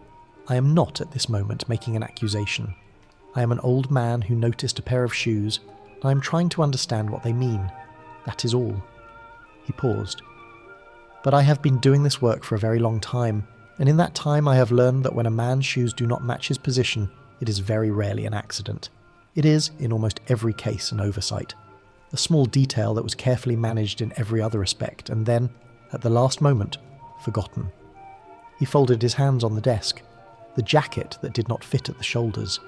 I am not at this moment making an accusation. I am an old man who noticed a pair of shoes, and I am trying to understand what they mean. That is all." He paused. "But I have been doing this work for a very long time, and in that time I have learned that when a man's shoes do not match his position, it is very rarely an accident. It is, in almost every case, an oversight. A small detail that was carefully managed in every other respect, and then, at the last moment, forgotten." He folded his hands on the desk. The jacket that did not fit at the shoulders.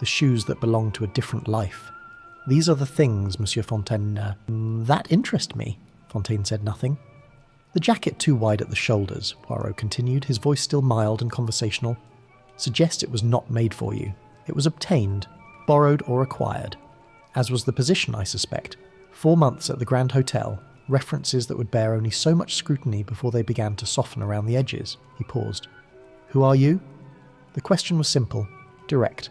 The shoes that belonged to a different life. "These are the things, Monsieur Fontaine, that interest me." Fontaine said nothing. "The jacket too wide at the shoulders," Poirot continued, his voice still mild and conversational, "suggests it was not made for you. It was obtained, borrowed or acquired. As was the position, I suspect. 4 months at the Grand Hotel, references that would bear only so much scrutiny before they began to soften around the edges." He paused. "Who are you?" The question was simple, direct,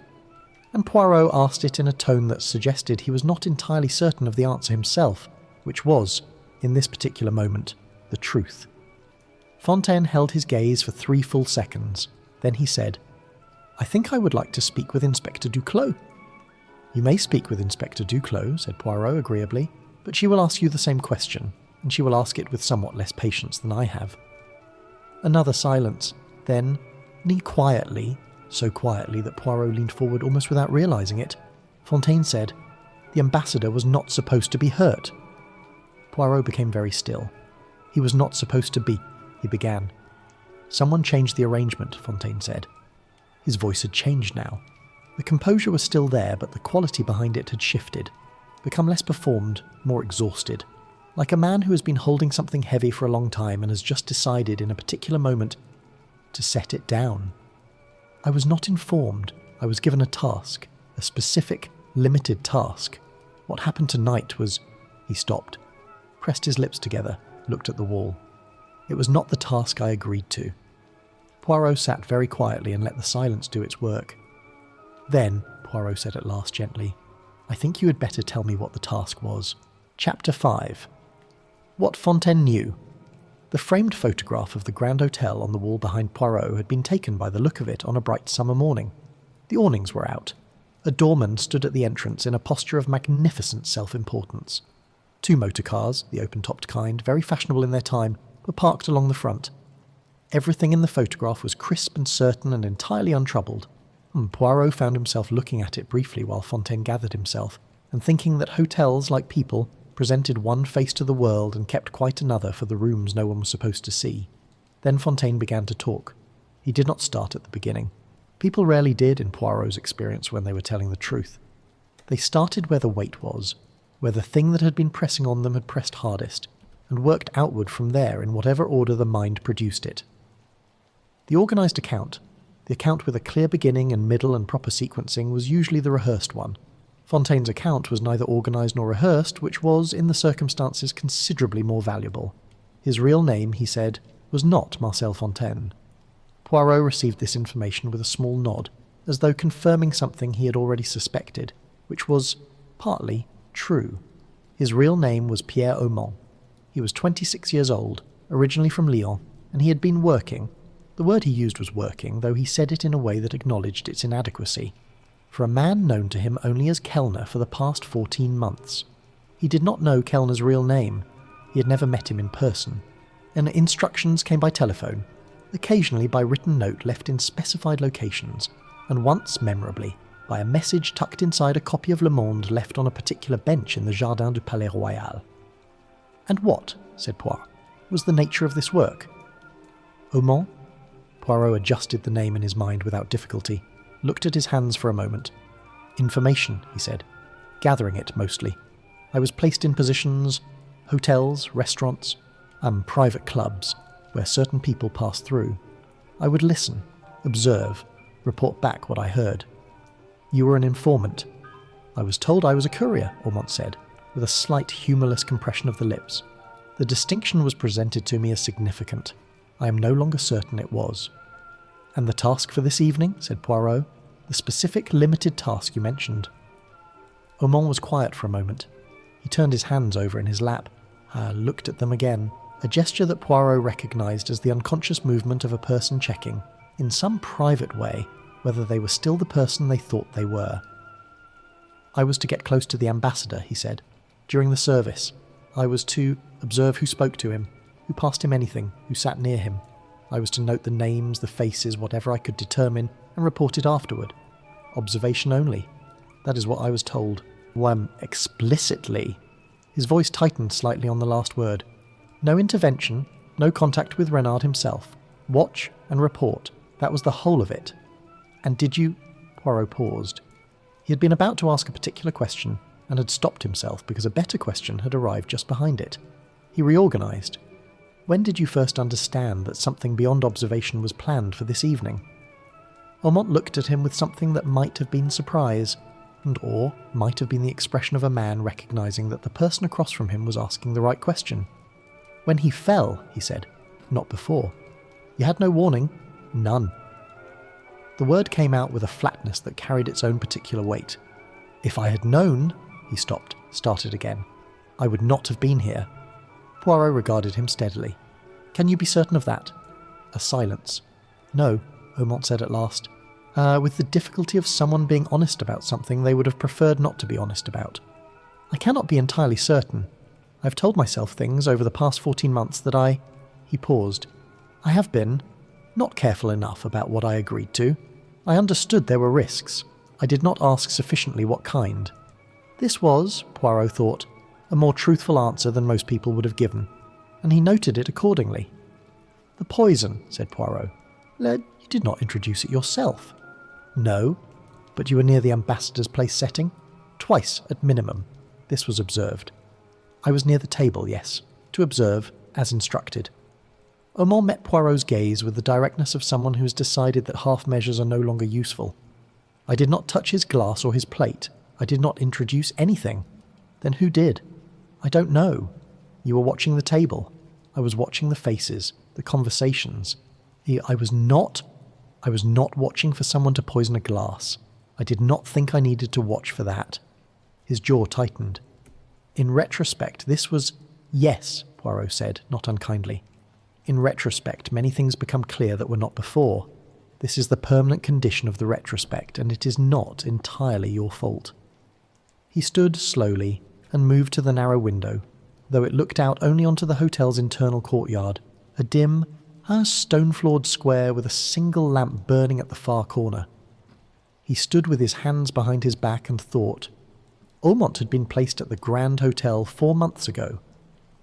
and Poirot asked it in a tone that suggested he was not entirely certain of the answer himself, which was, in this particular moment, the truth. Fontaine held his gaze for 3 full seconds. Then he said, "I think I would like to speak with Inspector Duclos." "You may speak with Inspector Duclos," said Poirot agreeably, "but she will ask you the same question, and she will ask it with somewhat less patience than I have." Another silence. Then, quietly, so quietly that Poirot leaned forward almost without realizing it, Fontaine said, "The ambassador was not supposed to be hurt." Poirot became very still. "He was not supposed to be," he began. "Someone changed the arrangement," Fontaine said. His voice had changed now. The composure was still there, but the quality behind it had shifted, become less performed, more exhausted, like a man who has been holding something heavy for a long time and has just decided in a particular moment to set it down. "I was not informed. I was given a task, a specific, limited task. What happened tonight was—" He stopped, pressed his lips together, looked at the wall. "It was not the task I agreed to." Poirot sat very quietly and let the silence do its work. "Then," Poirot said at last gently, "I think you had better tell me what the task was." Chapter 5. What Fontaine knew. The framed photograph of the Grand Hotel on the wall behind Poirot had been taken by the look of it on a bright summer morning. The awnings were out. A doorman stood at the entrance in a posture of magnificent self-importance. 2 motor cars, the open-topped kind, very fashionable in their time, were parked along the front. Everything in the photograph was crisp and certain and entirely untroubled. Poirot found himself looking at it briefly while Fontaine gathered himself, and thinking that hotels, like people, presented one face to the world and kept quite another for the rooms no one was supposed to see. Then Fontaine began to talk. He did not start at the beginning. People rarely did in Poirot's experience when they were telling the truth. They started where the weight was, where the thing that had been pressing on them had pressed hardest, and worked outward from there in whatever order the mind produced it. The organised account, the account with a clear beginning and middle and proper sequencing, was usually the rehearsed one. Fontaine's account was neither organised nor rehearsed, which was, in the circumstances, considerably more valuable. His real name, he said, was not Marcel Fontaine. Poirot received this information with a small nod, as though confirming something he had already suspected, which was, partly, true. His real name was Pierre Aumont. He was 26 years old, originally from Lyon, and he had been working. The word he used was working, though he said it in a way that acknowledged its inadequacy. For a man known to him only as Kellner for the past 14 months. He did not know Kellner's real name. He had never met him in person. And instructions came by telephone, occasionally by written note left in specified locations, and once, memorably, by a message tucked inside a copy of Le Monde left on a particular bench in the Jardin du Palais Royal. And what, said Poirot, was the nature of this work? Aumont? Poirot adjusted the name in his mind without difficulty, looked at his hands for a moment. Information, he said. Gathering it, mostly. I was placed in positions, hotels, restaurants, private clubs, where certain people passed through. I would listen, observe, report back what I heard. You were an informant. I was told I was a courier, Aumont said, with a slight humourless compression of the lips. The distinction was presented to me as significant. I am no longer certain it was. And the task for this evening, said Poirot, the specific, limited task you mentioned. Aumont was quiet for a moment. He turned his hands over in his lap, looked at them again, a gesture that Poirot recognised as the unconscious movement of a person checking, in some private way, whether they were still the person they thought they were. I was to get close to the ambassador, he said. During the service, I was to observe who spoke to him, who passed him anything, who sat near him. I was to note the names, the faces, whatever I could determine, and report it afterward. Observation only. That is what I was told. Explicitly. His voice tightened slightly on the last word. No intervention, no contact with Renard himself. Watch and report. That was the whole of it. And did you... Poirot paused. He had been about to ask a particular question, and had stopped himself because a better question had arrived just behind it. He reorganised. When did you first understand that something beyond observation was planned for this evening? Aumont looked at him with something that might have been surprise, or might have been the expression of a man recognising that the person across from him was asking the right question. When he fell, he said, not before. You had no warning? None. The word came out with a flatness that carried its own particular weight. If I had known, he stopped, started again. I would not have been here. Poirot regarded him steadily. Can you be certain of that? A silence. No, Aumont said at last. With the difficulty of someone being honest about something they would have preferred not to be honest about. I cannot be entirely certain. I've told myself things over the past 14 months that I... He paused. I have been not careful enough about what I agreed to. I understood there were risks. I did not ask sufficiently what kind. This was, Poirot thought, a more truthful answer than most people would have given, and he noted it accordingly. The poison, said Poirot. You did not introduce it yourself. No, but you were near the ambassador's place setting? Twice, at minimum. This was observed. I was near the table, yes, to observe, as instructed. Aumont met Poirot's gaze with the directness of someone who has decided that half measures are no longer useful. I did not touch his glass or his plate. I did not introduce anything. Then who did? I don't know. You were watching the table. I was watching the faces, the conversations. I was not watching for someone to poison a glass. I did not think I needed to watch for that. His jaw tightened. In retrospect, this was... Yes, Poirot said, not unkindly. In retrospect, many things become clear that were not before. This is the permanent condition of the retrospect, and it is not entirely your fault. He stood slowly and moved to the narrow window, though it looked out only onto the hotel's internal courtyard, a dim, stone-floored square with a single lamp burning at the far corner. He stood with his hands behind his back and thought. Aumont had been placed at the Grand Hotel 4 months ago,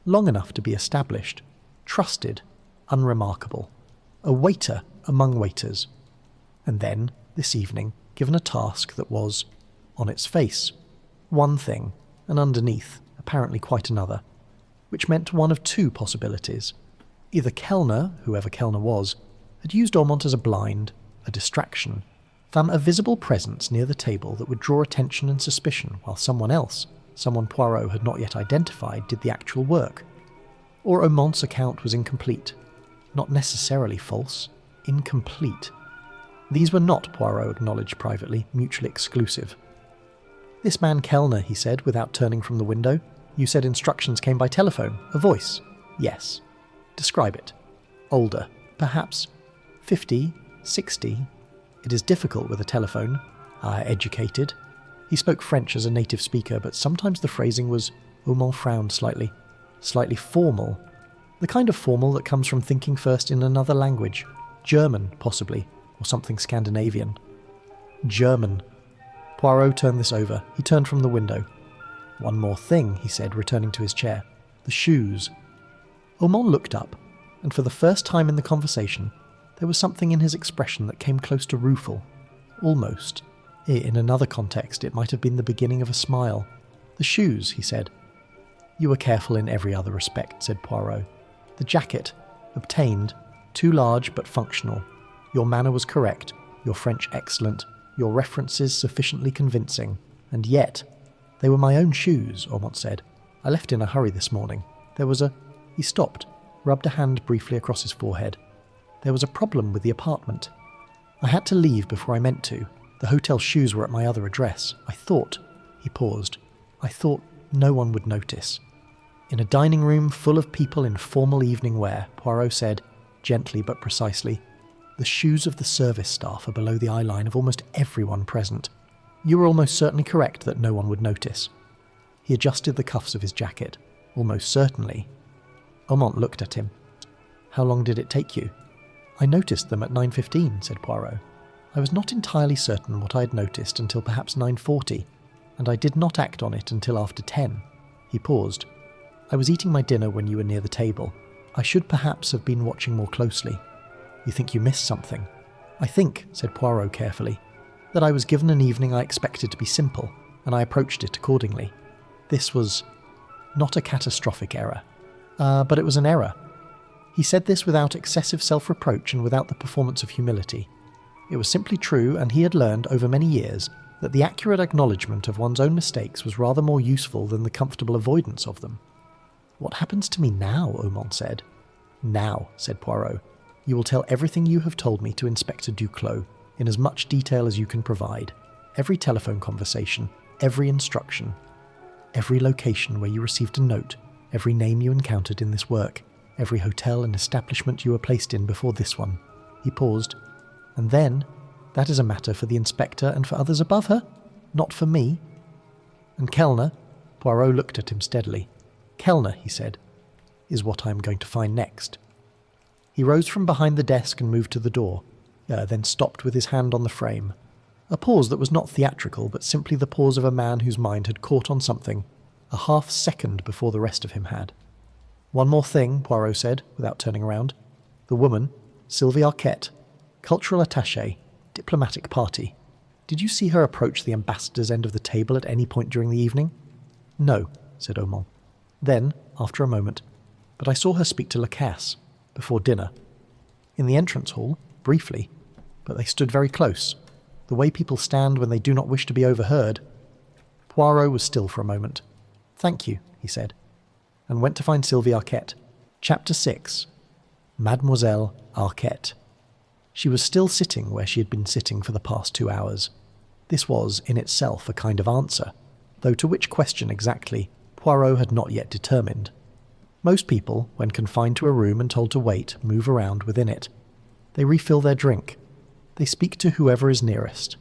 long enough to be established, trusted, unremarkable, a waiter among waiters. And then, this evening, given a task that was, on its face, one thing, and underneath, apparently quite another, which meant one of two possibilities. Either Kellner, whoever Kellner was, had used Ormond as a blind, a distraction, a visible presence near the table that would draw attention and suspicion while someone else, someone Poirot had not yet identified, did the actual work. Or Ormond's account was incomplete. Not necessarily false, incomplete. These were not, Poirot acknowledged privately, mutually exclusive. "This man Kellner," he said, without turning from the window. "You said instructions came by telephone. A voice." "Yes." "Describe it." "Older. Perhaps 50, 60. It is difficult with a telephone. Educated." He spoke French as a native speaker, but sometimes the phrasing was, Ormond frowned slightly, formal. The kind of formal that comes from thinking first in another language. German, possibly, or something Scandinavian. German. Poirot turned this over. He turned from the window. "One more thing," he said, returning to his chair. "The shoes." Ormond looked up, and for the first time in the conversation, there was something in his expression that came close to rueful. Almost. In another context, it might have been the beginning of a smile. "The shoes," he said. "You were careful in every other respect," said Poirot. "The jacket, obtained, too large but functional. Your manner was correct, your French excellent, your references sufficiently convincing. And yet, they were my own shoes," Ormond said. "I left in a hurry this morning. There was a..." He stopped, rubbed a hand briefly across his forehead. "There was a problem with the apartment. I had to leave before I meant to. The hotel shoes were at my other address. I thought..." He paused. "I thought no one would notice." "In a dining room full of people in formal evening wear," Poirot said, gently but precisely, "the shoes of the service staff are below the eye line of almost everyone present. You were almost certainly correct that no one would notice." He adjusted the cuffs of his jacket. "Almost certainly." Ormond looked at him. "How long did it take you?" "I noticed them at 9:15, said Poirot. "I was not entirely certain what I had noticed until perhaps 9:40, and I did not act on it until after 10. He paused. "I was eating my dinner when you were near the table. I should perhaps have been watching more closely." "You think you missed something?" "I think," said Poirot carefully, "that I was given an evening I expected to be simple, and I approached it accordingly. This was not a catastrophic error. But it was an error." He said this without excessive self-reproach and without the performance of humility. It was simply true, and he had learned over many years that the accurate acknowledgement of one's own mistakes was rather more useful than the comfortable avoidance of them. "What happens to me now?" Ormond said. "Now," said Poirot, "you will tell everything you have told me to Inspector Duclos, in as much detail as you can provide. Every telephone conversation, every instruction, every location where you received a note, every name you encountered in this work, every hotel and establishment you were placed in before this one." He paused. "And then, that is a matter for the inspector and for others above her, not for me." "And Kellner," Poirot looked at him steadily. "Kellner," he said, "is what I am going to find next." He rose from behind the desk and moved to the door, then stopped with his hand on the frame. A pause that was not theatrical, but simply the pause of a man whose mind had caught on something a half-second before the rest of him had. "One more thing," Poirot said, without turning around. "The woman, Sylvie Arquette, cultural attaché, diplomatic party. Did you see her approach the ambassador's end of the table at any point during the evening?" "No," said Ormond. Then, after a moment, "But I saw her speak to Lacasse, before dinner. In the entrance hall, briefly, but they stood very close. The way people stand when they do not wish to be overheard." Poirot was still for a moment. "Thank you," he said, and went to find Sylvie Arquette. Chapter 6. Mademoiselle Arquette. She was still sitting where she had been sitting for the past 2 hours. This was, in itself, a kind of answer, though to which question exactly, Poirot had not yet determined. Most people, when confined to a room and told to wait, move around within it. They refill their drink. They speak to whoever is nearest.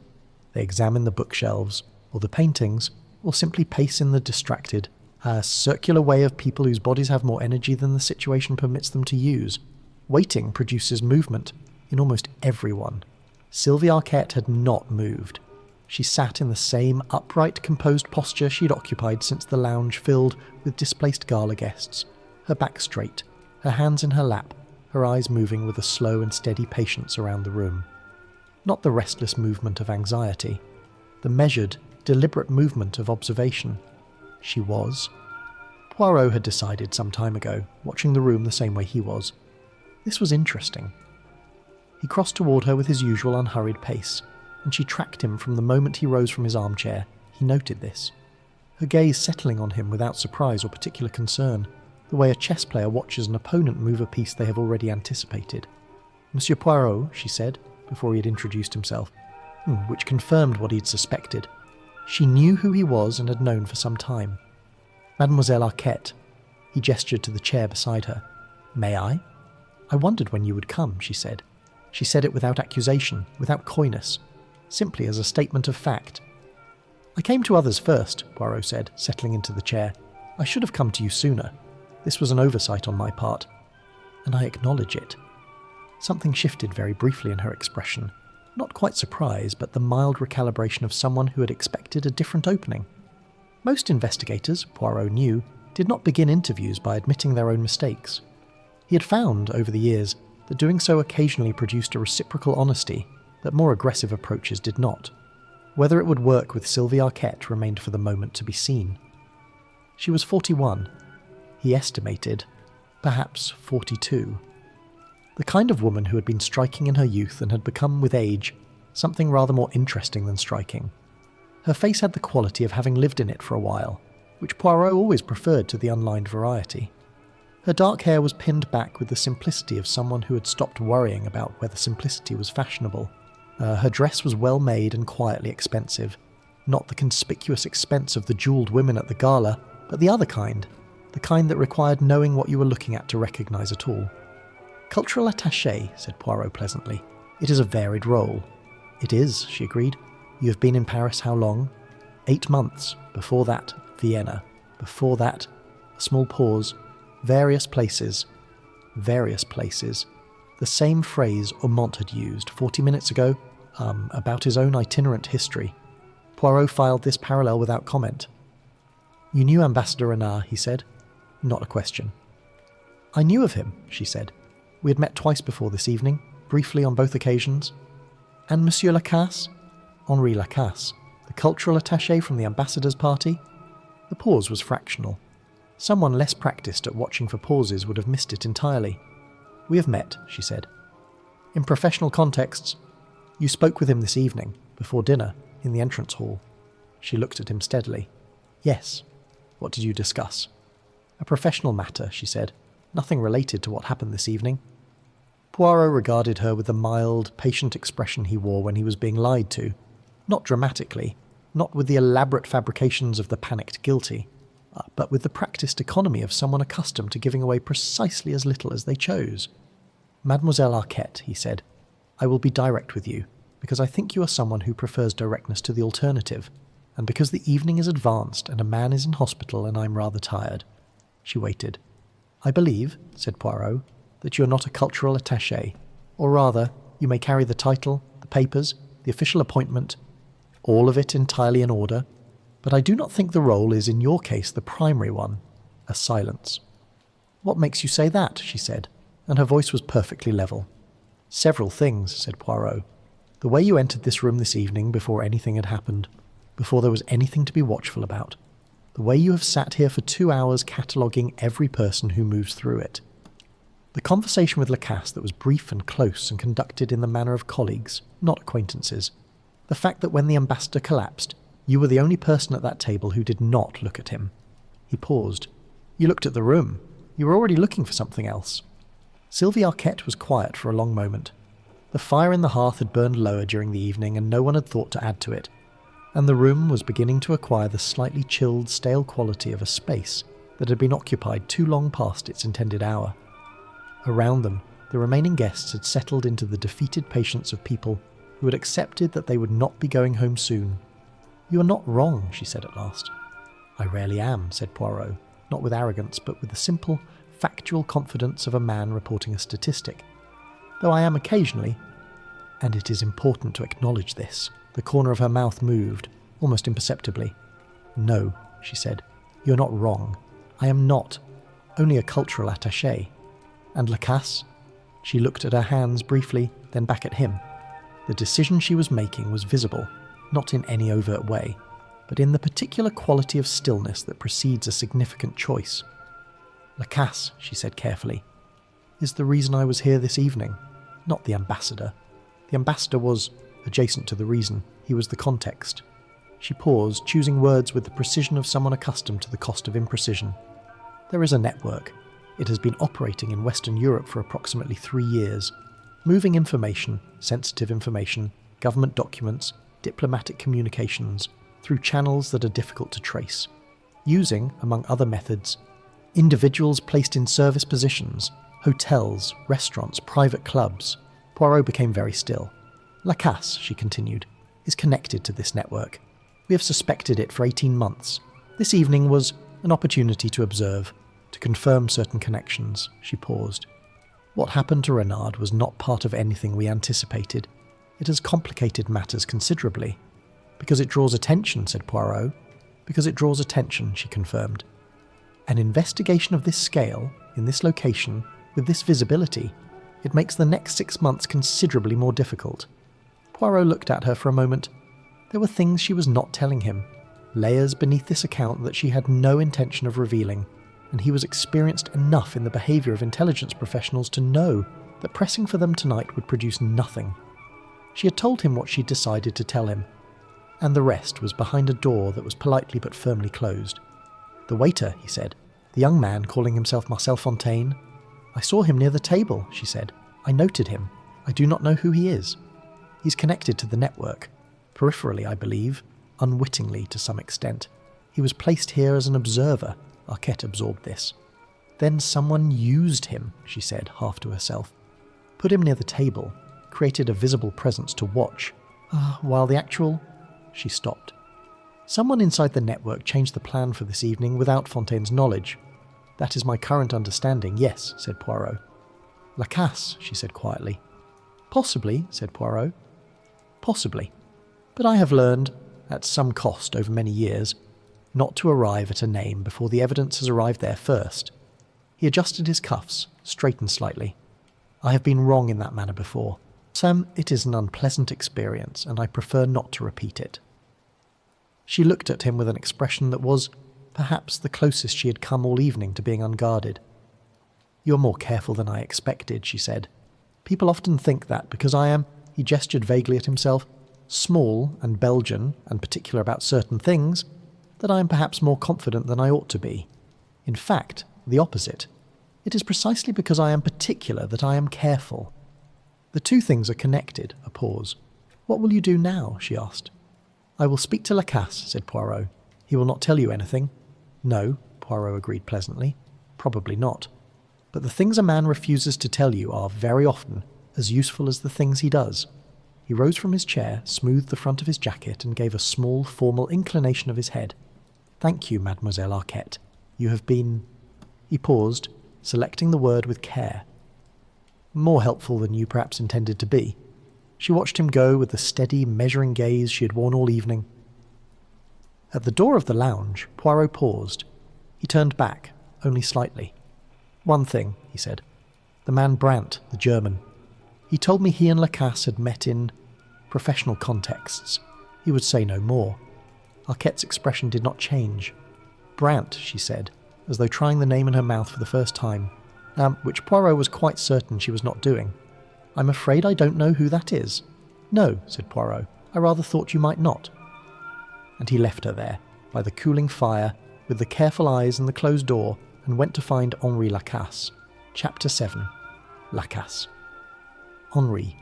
They examine the bookshelves, or the paintings, or simply pace in the distracted, circular way of people whose bodies have more energy than the situation permits them to use. Waiting produces movement in almost everyone. Sylvie Arquette had not moved. She sat in the same upright, composed posture she'd occupied since the lounge filled with displaced gala guests, her back straight, her hands in her lap, her eyes moving with a slow and steady patience around the room. Not the restless movement of anxiety, the measured, deliberate movement of observation. She was. Poirot had decided some time ago, watching the room the same way he was. This was interesting. He crossed toward her with his usual unhurried pace, and she tracked him from the moment he rose from his armchair. He noted this. Her gaze settling on him without surprise or particular concern, the way a chess player watches an opponent move a piece they have already anticipated. "Monsieur Poirot," she said, before he had introduced himself, which confirmed what he'd suspected. She knew who he was and had known for some time. "Mademoiselle Arquette." He gestured to the chair beside her. "May I?" "I wondered when you would come," she said. She said it without accusation, without coyness, simply as a statement of fact. "I came to others first," Poirot said, settling into the chair. "I should have come to you sooner. This was an oversight on my part, and I acknowledge it." Something shifted very briefly in her expression. Not quite surprise, but the mild recalibration of someone who had expected a different opening. Most investigators, Poirot knew, did not begin interviews by admitting their own mistakes. He had found, over the years, that doing so occasionally produced a reciprocal honesty that more aggressive approaches did not. Whether it would work with Sylvie Arquette remained for the moment to be seen. She was 41. He estimated, perhaps 42. The kind of woman who had been striking in her youth and had become, with age, something rather more interesting than striking. Her face had the quality of having lived in it for a while, which Poirot always preferred to the unlined variety. Her dark hair was pinned back with the simplicity of someone who had stopped worrying about whether simplicity was fashionable. Her dress was well made and quietly expensive. Not the conspicuous expense of the jewelled women at the gala, but the other kind, the kind that required knowing what you were looking at to recognise at all. "Cultural attaché," said Poirot pleasantly. "It is a varied role." "It is," she agreed. "You have been in Paris how long?" 8 months. Before that, Vienna. Before that, a small pause. Various places. Various places. The same phrase Aumont had used 40 minutes ago, about his own itinerant history. Poirot filed this parallel without comment. "You knew Ambassador Renard," he said. Not a question. "I knew of him," she said. "We had met twice before this evening, briefly on both occasions." "And Monsieur Lacasse?" "Henri Lacasse, the cultural attaché from the ambassador's party?" The pause was fractional. Someone less practiced at watching for pauses would have missed it entirely. "We have met," she said. "In professional contexts, you spoke with him this evening, before dinner, in the entrance hall." She looked at him steadily. "Yes. What did you discuss?" "A professional matter," she said. "Nothing related to what happened this evening." Poirot regarded her with the mild, patient expression he wore when he was being lied to. Not dramatically, not with the elaborate fabrications of the panicked guilty, but with the practiced economy of someone accustomed to giving away precisely as little as they chose. "Mademoiselle Arquette," he said, "I will be direct with you, because I think you are someone who prefers directness to the alternative, and because the evening is advanced and a man is in hospital and I'm rather tired." She waited. "I believe," said Poirot, "that you are not a cultural attaché, or rather, you may carry the title, the papers, the official appointment, all of it entirely in order, but I do not think the role is in your case the primary one." A silence. "What makes you say that?" she said, and her voice was perfectly level. "Several things," said Poirot. "The way you entered this room this evening before anything had happened, before there was anything to be watchful about. The way you have sat here for 2 hours cataloguing every person who moves through it. The conversation with Lacasse that was brief and close and conducted in the manner of colleagues, not acquaintances. The fact that when the ambassador collapsed, you were the only person at that table who did not look at him." He paused. "You looked at the room. You were already looking for something else." Sylvie Arquette was quiet for a long moment. The fire in the hearth had burned lower during the evening and no one had thought to add to it, and the room was beginning to acquire the slightly chilled, stale quality of a space that had been occupied too long past its intended hour. Around them, the remaining guests had settled into the defeated patience of people who had accepted that they would not be going home soon. "You are not wrong," she said at last. "I rarely am," said Poirot, not with arrogance, but with the simple, factual confidence of a man reporting a statistic. "Though I am occasionally, and it is important to acknowledge this." The corner of her mouth moved, almost imperceptibly. "No," she said, "you're not wrong. I am not. Only a cultural attaché. And Lacasse? She looked at her hands briefly, then back at him. The decision she was making was visible, not in any overt way, but in the particular quality of stillness that precedes a significant choice. "Lacasse," she said carefully, "is the reason I was here this evening, not the ambassador. The ambassador was adjacent to the reason. He was the context." She paused, choosing words with the precision of someone accustomed to the cost of imprecision. "There is a network. It has been operating in Western Europe for approximately 3 years, moving information, sensitive information, government documents, diplomatic communications, through channels that are difficult to trace, using, among other methods, individuals placed in service positions, hotels, restaurants, private clubs." Poirot became very still. "Lacasse," she continued, "is connected to this network. We have suspected it for 18 months. This evening was an opportunity to observe, to confirm certain connections." She paused. "What happened to Renard was not part of anything we anticipated. It has complicated matters considerably." "Because it draws attention," said Poirot. "Because it draws attention," she confirmed. "An investigation of this scale, in this location, with this visibility, it makes the next 6 months considerably more difficult." Poirot looked at her for a moment. There were things she was not telling him, layers beneath this account that she had no intention of revealing, and he was experienced enough in the behaviour of intelligence professionals to know that pressing for them tonight would produce nothing. She had told him what she'd decided to tell him, and the rest was behind a door that was politely but firmly closed. "The waiter," he said, "the young man calling himself Marcel Fontaine. I saw him near the table," she said. "I noted him. I do not know who he is. He's connected to the network. Peripherally, I believe, unwittingly to some extent. He was placed here as an observer." Arquette absorbed this. "Then someone used him," she said, half to herself. "Put him near the table, created a visible presence to watch. While the actual—" She stopped. "Someone inside the network changed the plan for this evening without Fontaine's knowledge. That is my current understanding, yes," said Poirot. "Lacasse," she said quietly. "Possibly," said Poirot. "Possibly. But I have learned, at some cost over many years, not to arrive at a name before the evidence has arrived there first." He adjusted his cuffs, straightened slightly. "I have been wrong in that manner before. Sam, it is an unpleasant experience, and I prefer not to repeat it." She looked at him with an expression that was, perhaps, the closest she had come all evening to being unguarded. "You're more careful than I expected," she said. "People often think that because I am," he gestured vaguely at himself, "small and Belgian and particular about certain things, that I am perhaps more confident than I ought to be. In fact, the opposite. It is precisely because I am particular that I am careful. The two things are connected." A pause. "What will you do now?" she asked. "I will speak to Lacasse," said Poirot. "He will not tell you anything." "No," Poirot agreed pleasantly. "Probably not. But the things a man refuses to tell you are, very often, as useful as the things he does." He rose from his chair, smoothed the front of his jacket, and gave a small, formal inclination of his head. "Thank you, Mademoiselle Arquette. You have been—" He paused, selecting the word with care. "More helpful than you perhaps intended to be." She watched him go with the steady, measuring gaze she had worn all evening. At the door of the lounge, Poirot paused. He turned back, only slightly. "One thing," he said. "The man Brandt, the German. He told me he and Lacasse had met in professional contexts. He would say no more." Arquette's expression did not change. "Brandt," she said, as though trying the name in her mouth for the first time, which Poirot was quite certain she was not doing. "I'm afraid I don't know who that is." "No," said Poirot. "I rather thought you might not." And he left her there, by the cooling fire, with the careful eyes and the closed door, and went to find Henri Lacasse. Chapter 7. Lacasse. Henri.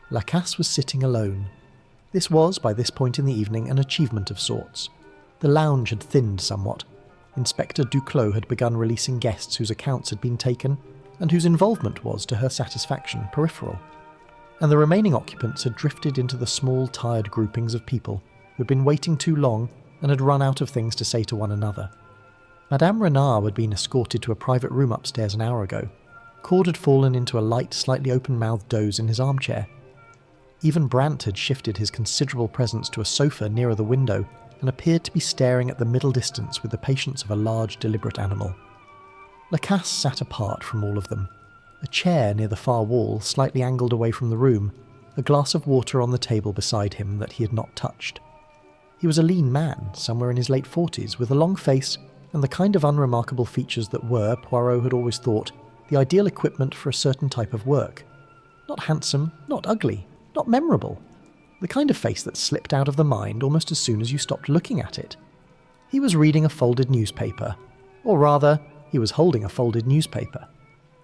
Lacasse was sitting alone. This was, by this point in the evening, an achievement of sorts. The lounge had thinned somewhat. Inspector Duclos had begun releasing guests whose accounts had been taken, and whose involvement was, to her satisfaction, peripheral. And the remaining occupants had drifted into the small, tired groupings of people who had been waiting too long and had run out of things to say to one another. Madame Renard had been escorted to a private room upstairs an hour ago. Cord had fallen into a light, slightly open-mouthed doze in his armchair. Even Brandt had shifted his considerable presence to a sofa nearer the window and appeared to be staring at the middle distance with the patience of a large, deliberate animal. Lacasse sat apart from all of them. a chair near the far wall, slightly angled away from the room, a glass of water on the table beside him that he had not touched. He was a lean man, somewhere in his late 40s, with a long face and the kind of unremarkable features that were, Poirot had always thought, the ideal equipment for a certain type of work. Not handsome, not ugly, not memorable. The kind of face that slipped out of the mind almost as soon as you stopped looking at it. He was reading a folded newspaper. Or rather, he was holding a folded newspaper.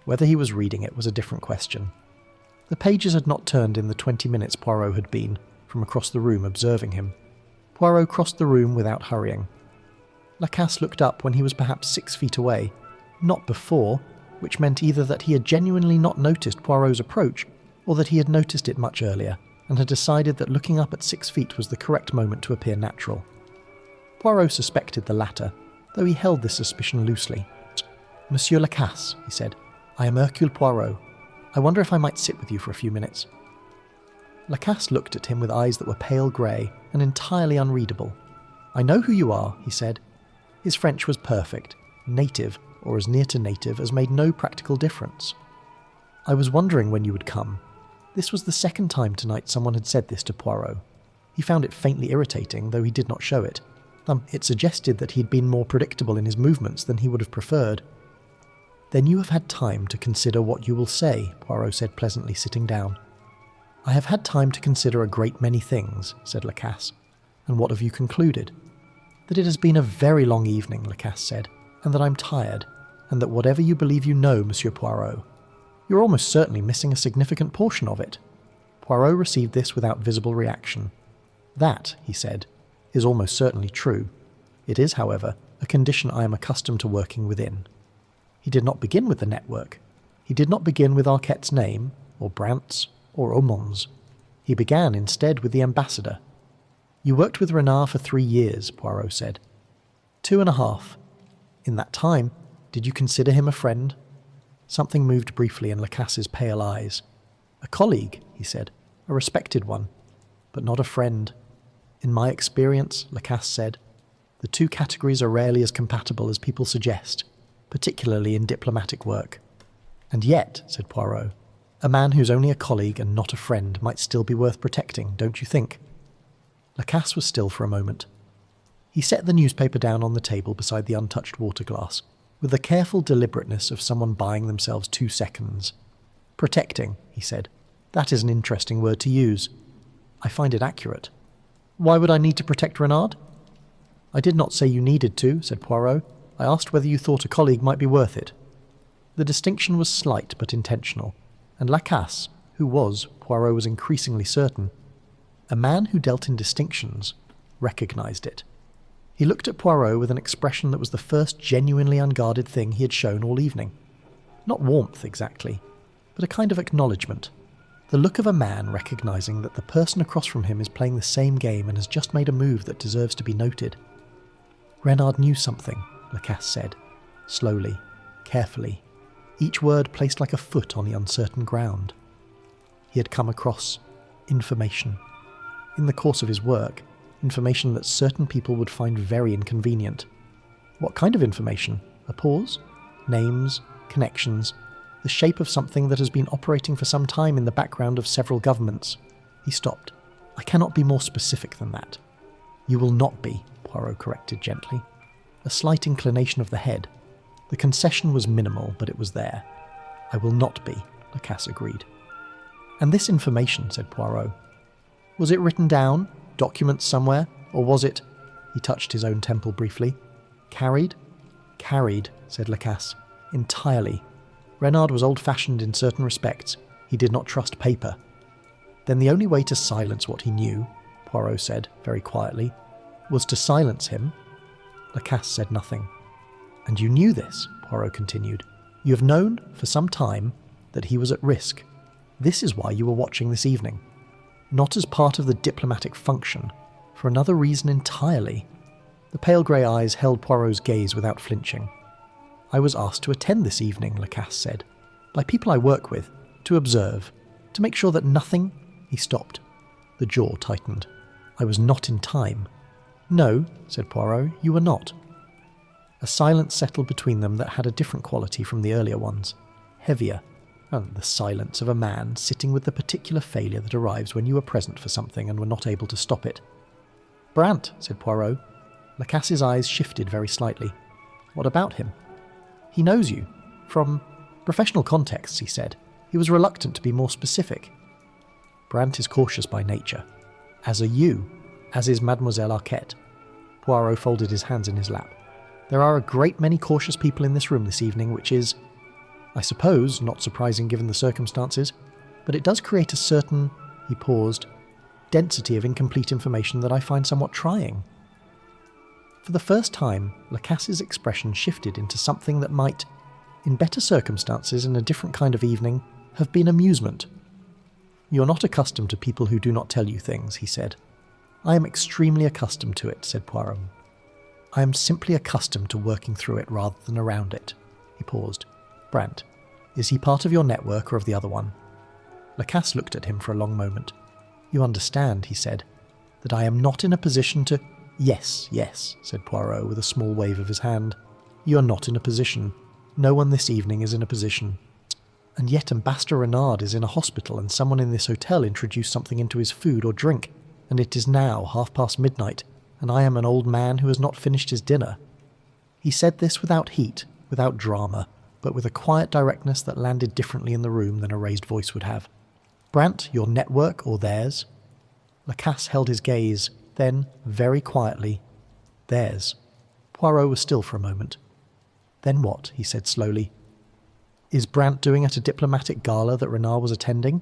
Whether he was reading it was a different question. The pages had not turned in the 20 minutes Poirot had been from across the room observing him. Poirot crossed the room without hurrying. Lacasse looked up when he was perhaps 6 feet away, not before, which meant either that he had genuinely not noticed Poirot's approach, or that he had noticed it much earlier, and had decided that looking up at 6 feet was the correct moment to appear natural. Poirot suspected the latter, though he held this suspicion loosely. "Monsieur Lacasse," he said, "I am Hercule Poirot. I wonder if I might sit with you for a few minutes." Lacasse looked at him with eyes that were pale grey and entirely unreadable. "I know who you are," he said. His French was perfect, native, or as near to native as made no practical difference. "I was wondering when you would come." This was the second time tonight someone had said this to Poirot. He found it faintly irritating, though he did not show it. It suggested that he had been more predictable in his movements than he would have preferred. "Then you have had time to consider what you will say," Poirot said pleasantly, sitting down. "I have had time to consider a great many things," said Lacasse. "And what have you concluded?" "That it has been a very long evening," Lacasse said, "and that I'm tired, and that whatever you believe you know, Monsieur Poirot, you're almost certainly missing a significant portion of it." Poirot received this without visible reaction. "That," he said, "is almost certainly true. It is, however, a condition I am accustomed to working within." He did not begin with the network. He did not begin with Arquette's name, or Brandt's, or Aumond's. He began instead with the ambassador. "You worked with Renard for 3 years," Poirot said. 2.5. "In that time, did you consider him a friend?" Something moved briefly in Lacasse's pale eyes. "A colleague," he said, "a respected one, but not a friend. In my experience," Lacasse said, "the two categories are rarely as compatible as people suggest, particularly in diplomatic work." "And yet," said Poirot, "a man who's only a colleague and not a friend might still be worth protecting, don't you think?" Lacasse was still for a moment. He set the newspaper down on the table beside the untouched water glass, with the careful deliberateness of someone buying themselves 2 seconds. "Protecting," he said. "That is an interesting word to use. I find it accurate. Why would I need to protect Renard?" "I did not say you needed to," said Poirot. "I asked whether you thought a colleague might be worth it." The distinction was slight but intentional, and Lacasse, who was, Poirot was increasingly certain, a man who dealt in distinctions, recognized it. He looked at Poirot with an expression that was the first genuinely unguarded thing he had shown all evening. Not warmth exactly, but a kind of acknowledgement. The look of a man recognizing that the person across from him is playing the same game and has just made a move that deserves to be noted. "Renard knew something," Lacasse said, slowly, carefully, each word placed like a foot on the uncertain ground. He had come across information. In the course of his work, information that certain people would find very inconvenient. What kind of information? A pause? Names? Connections? The shape of something that has been operating for some time in the background of several governments. He stopped. "I cannot be more specific than that." "You will not be," Poirot corrected gently. A slight inclination of the head. The concession was minimal, but it was there. "I will not be," Lacasse agreed. "And this information," said Poirot, "was it written down, documents somewhere, or was it—" he touched his own temple briefly. "Carried?" "Carried," said Lacasse. "Entirely. Renard was old-fashioned in certain respects. He did not trust paper." "Then the only way to silence what he knew," Poirot said, very quietly, "was to silence him?" Lacasse said nothing. "And you knew this," Poirot continued. "You have known, for some time, that he was at risk. This is why you were watching this evening. Not as part of the diplomatic function, for another reason entirely." The pale grey eyes held Poirot's gaze without flinching. "I was asked to attend this evening," Lacasse said, "by people I work with, to observe, to make sure that nothing—" He stopped. The jaw tightened. "I was not in time." "No," said Poirot, "you were not." A silence settled between them that had a different quality from the earlier ones, heavier, and the silence of a man sitting with the particular failure that arrives when you were present for something and were not able to stop it. "Brant," said Poirot. Lacasse's eyes shifted very slightly. "What about him?" "He knows you. From professional contexts," he said. He was reluctant to be more specific. "Brant is cautious by nature. As are you, as is Mademoiselle Arquette." Poirot folded his hands in his lap. "There are a great many cautious people in this room this evening, which is, I suppose, not surprising given the circumstances, but it does create a certain," he paused, "density of incomplete information that I find somewhat trying." For the first time, Lacasse's expression shifted into something that might, in better circumstances in a different kind of evening, have been amusement. "You're not accustomed to people who do not tell you things," he said. "I am extremely accustomed to it," said Poirot. "I am simply accustomed to working through it rather than around it." He paused. "Brant, is he part of your network or of the other one?" Lacasse looked at him for a long moment. "You understand," he said, "that I am not in a position to—" "Yes, yes," said Poirot with a small wave of his hand. "You are not in a position. No one this evening is in a position. And yet Ambassador Renard is in a hospital and someone in this hotel introduced something into his food or drink, and it is now midnight, and I am an old man who has not finished his dinner." He said this without heat, without drama, but with a quiet directness that landed differently in the room than a raised voice would have. "Brant, your network or theirs?" Lacasse held his gaze, then, very quietly, "Theirs." Poirot was still for a moment. "Then what?" he said slowly. "Is Brant doing at a diplomatic gala that Renard was attending?"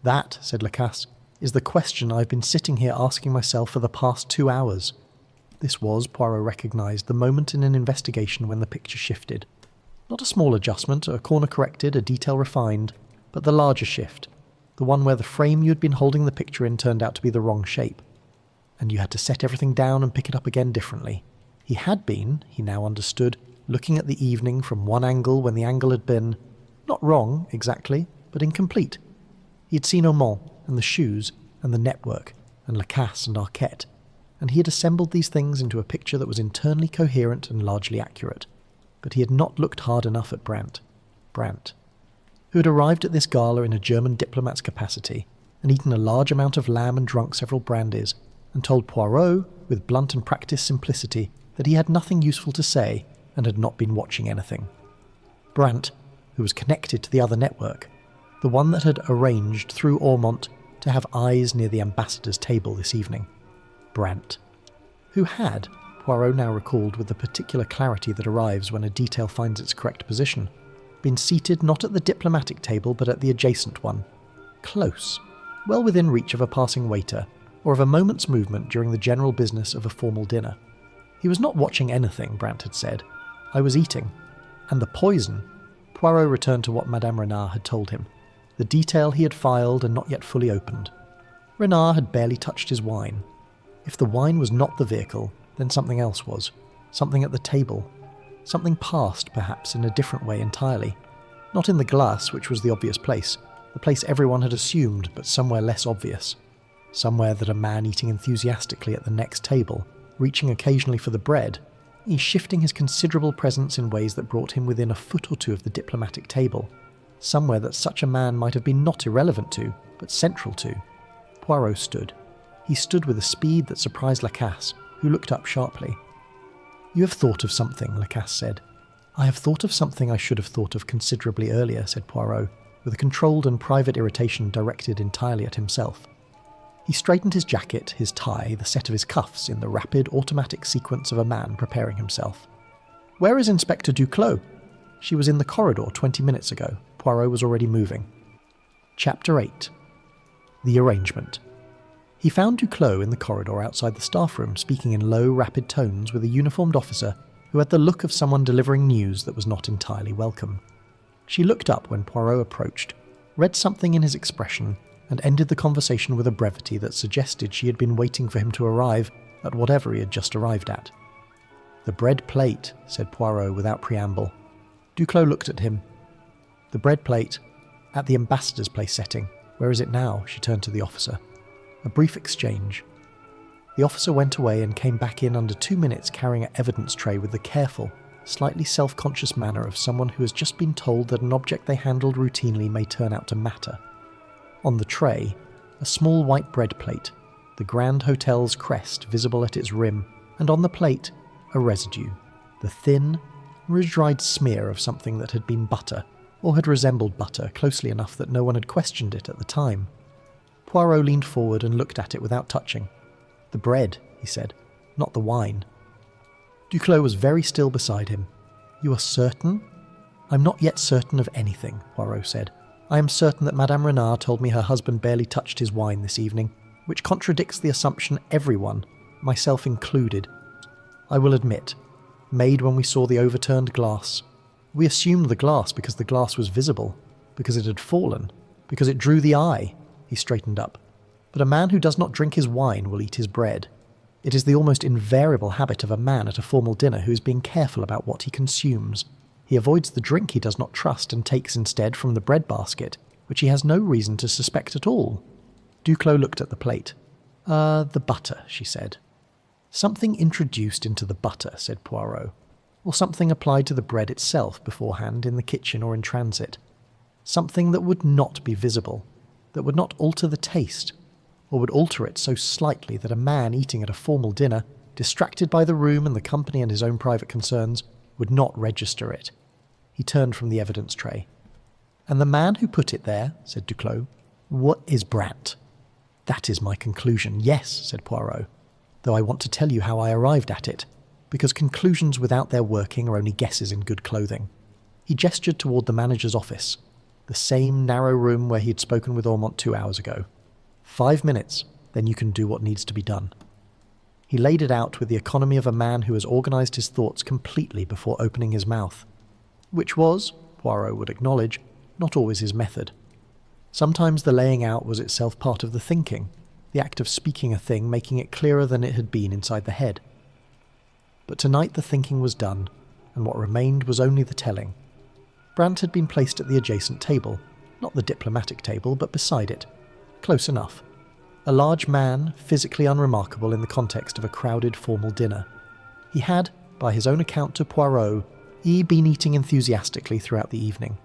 "That," said Lacasse, "is the question I've been sitting here asking myself for the past 2 hours." This was, Poirot recognised, the moment in an investigation when the picture shifted. Not a small adjustment, a corner corrected, a detail refined, but the larger shift, the one where the frame you had been holding the picture in turned out to be the wrong shape, and you had to set everything down and pick it up again differently. He had been, he now understood, looking at the evening from one angle when the angle had been, not wrong exactly, but incomplete. He had seen Aumont, and the shoes, and the network, and Lacasse and Arquette, and he had assembled these things into a picture that was internally coherent and largely accurate. But he had not looked hard enough at Brant, who had arrived at this gala in a German diplomat's capacity, and eaten a large amount of lamb and drunk several brandies, and told Poirot, with blunt and practised simplicity, that he had nothing useful to say, and had not been watching anything. Brant, who was connected to the other network, the one that had arranged, through Ormont, to have eyes near the ambassador's table this evening. Brant, who had, Poirot now recalled with the particular clarity that arrives when a detail finds its correct position, been seated not at the diplomatic table but at the adjacent one, close, well within reach of a passing waiter, or of a moment's movement during the general business of a formal dinner. He was not watching anything, Brant had said. "I was eating." And the poison, Poirot returned to what Madame Renard had told him, the detail he had filed and not yet fully opened. Renard had barely touched his wine. If the wine was not the vehicle, then something else was, something at the table, something passed, perhaps, in a different way entirely. Not in the glass, which was the obvious place, the place everyone had assumed, but somewhere less obvious. Somewhere that a man eating enthusiastically at the next table, reaching occasionally for the bread, he shifting his considerable presence in ways that brought him within a foot or two of the diplomatic table. Somewhere that such a man might have been not irrelevant to, but central to. Poirot stood. He stood with a speed that surprised Lacasse, who looked up sharply. "You have thought of something," Lacasse said. "I have thought of something I should have thought of considerably earlier," said Poirot, with a controlled and private irritation directed entirely at himself. He straightened his jacket, his tie, the set of his cuffs in the rapid, automatic sequence of a man preparing himself. "Where is Inspector Duclos?" "She was in the corridor 20 minutes ago." Poirot was already moving. Chapter 8. The Arrangement. He found Duclos in the corridor outside the staff room, speaking in low, rapid tones with a uniformed officer who had the look of someone delivering news that was not entirely welcome. She looked up when Poirot approached, read something in his expression, and ended the conversation with a brevity that suggested she had been waiting for him to arrive at whatever he had just arrived at. "The bread plate," said Poirot without preamble. Duclos looked at him. "The bread plate, at the ambassador's place setting. Where is it now?" She turned to the officer. A brief exchange. The officer went away and came back in under 2 minutes carrying an evidence tray with the careful, slightly self-conscious manner of someone who has just been told that an object they handled routinely may turn out to matter. On the tray, a small white bread plate, the Grand Hotel's crest visible at its rim, and on the plate, a residue, the thin, ridge-dried smear of something that had been butter, or had resembled butter closely enough that no one had questioned it at the time. Poirot leaned forward and looked at it without touching. "The bread," he said, "not the wine." Duclos was very still beside him. "You are certain?" "I'm not yet certain of anything," Poirot said. "I am certain that Madame Renard told me her husband barely touched his wine this evening, which contradicts the assumption everyone, myself included, I will admit, made when we saw the overturned glass. We assumed the glass because the glass was visible, because it had fallen, because it drew the eye." He straightened up. "But a man who does not drink his wine will eat his bread. It is the almost invariable habit of a man at a formal dinner who is being careful about what he consumes. He avoids the drink he does not trust and takes instead from the bread basket, which he has no reason to suspect at all." Duclos looked at the plate. The butter," she said. "Something introduced into the butter," said Poirot, "or something applied to the bread itself beforehand in the kitchen or in transit. Something that would not be visible, that would not alter the taste, or would alter it so slightly that a man eating at a formal dinner, distracted by the room and the company and his own private concerns, would not register it." He turned from the evidence tray. "And the man who put it there," said Duclos, "what is Brandt?" "That is my conclusion, yes," said Poirot, "though I want to tell you how I arrived at it, because conclusions without their working are only guesses in good clothing." He gestured toward the manager's office, the same narrow room where he had spoken with Ormond 2 hours ago. 5 minutes, then you can do what needs to be done." He laid it out with the economy of a man who has organised his thoughts completely before opening his mouth, which was, Poirot would acknowledge, not always his method. Sometimes the laying out was itself part of the thinking, the act of speaking a thing making it clearer than it had been inside the head. But tonight the thinking was done, and what remained was only the telling. Brandt had been placed at the adjacent table, not the diplomatic table, but beside it. Close enough. A large man, physically unremarkable in the context of a crowded formal dinner. He had, by his own account to Poirot, been eating enthusiastically throughout the evening.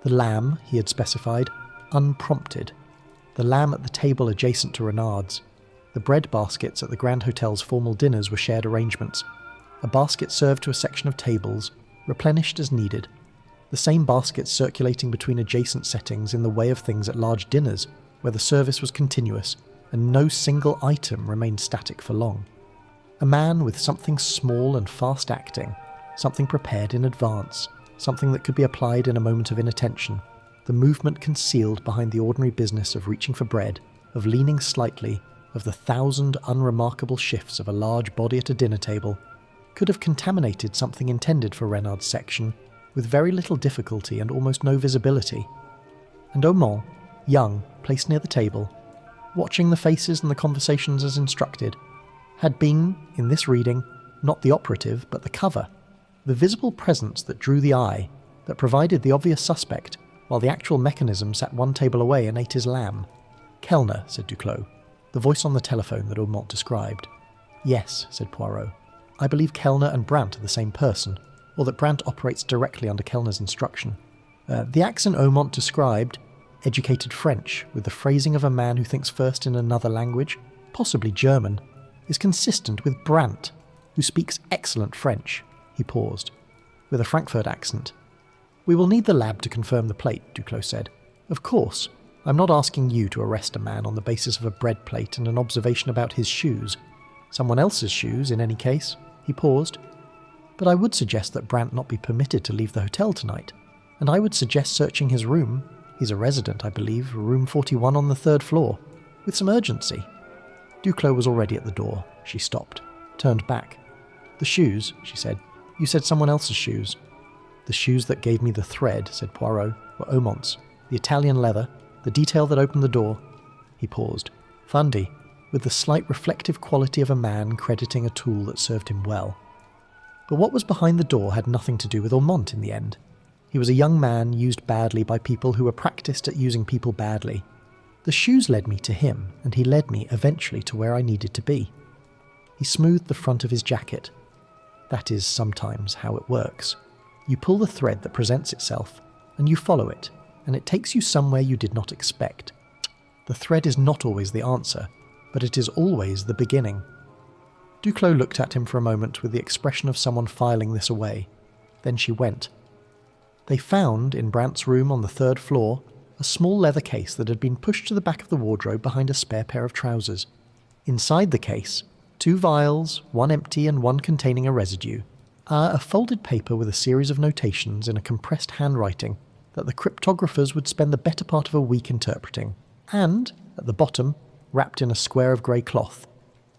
The lamb, he had specified, unprompted. The lamb at the table adjacent to Renard's. The bread baskets at the Grand Hotel's formal dinners were shared arrangements. A basket served to a section of tables, replenished as needed. The same baskets circulating between adjacent settings in the way of things at large dinners, where the service was continuous, and no single item remained static for long. A man with something small and fast-acting, something prepared in advance, something that could be applied in a moment of inattention, the movement concealed behind the ordinary business of reaching for bread, of leaning slightly, of the 1,000 unremarkable shifts of a large body at a dinner table, could have contaminated something intended for Renard's section with very little difficulty and almost no visibility. And Ormond, young, placed near the table, watching the faces and the conversations as instructed, had been, in this reading, not the operative, but the cover, the visible presence that drew the eye, that provided the obvious suspect, while the actual mechanism sat one table away and ate his lamb. "Kellner," said Duclos, the voice on the telephone that Ormond described. "Yes," said Poirot. "I believe Kellner and Brandt are the same person, or that Brandt operates directly under Kellner's instruction. The accent Ormond described, educated French, with the phrasing of a man who thinks first in another language, possibly German, is consistent with Brandt, who speaks excellent French." He paused, with a Frankfurt accent. "We will need the lab to confirm the plate," Duclos said. "Of course, I'm not asking you to arrest a man on the basis of a bread plate and an observation about his shoes. Someone else's shoes, in any case." He paused. "But I would suggest that Brandt not be permitted to leave the hotel tonight, and I would suggest searching his room. He's a resident, I believe, room 41 on the 3rd floor, with some urgency." Duclos was already at the door. She stopped, turned back. "The shoes," she said. "You said someone else's shoes." "The shoes that gave me the thread," said Poirot, "were Ormond's. The Italian leather, the detail that opened the door." He paused. Fundy, with the slight reflective quality of a man crediting a tool that served him well. But what was behind the door had nothing to do with Ormond in the end. He was a young man used badly by people who were practiced at using people badly. The shoes led me to him, and he led me eventually to where I needed to be. He smoothed the front of his jacket. That is sometimes how it works. You pull the thread that presents itself, and you follow it, and it takes you somewhere you did not expect. The thread is not always the answer, but it is always the beginning. Duclos looked at him for a moment with the expression of someone filing this away. Then she went. They found, in Brant's room on the 3rd floor, a small leather case that had been pushed to the back of the wardrobe behind a spare pair of trousers. Inside the case, 2 vials, one empty and one containing a residue, are a folded paper with a series of notations in a compressed handwriting that the cryptographers would spend the better part of a week interpreting, and, at the bottom, wrapped in a square of grey cloth,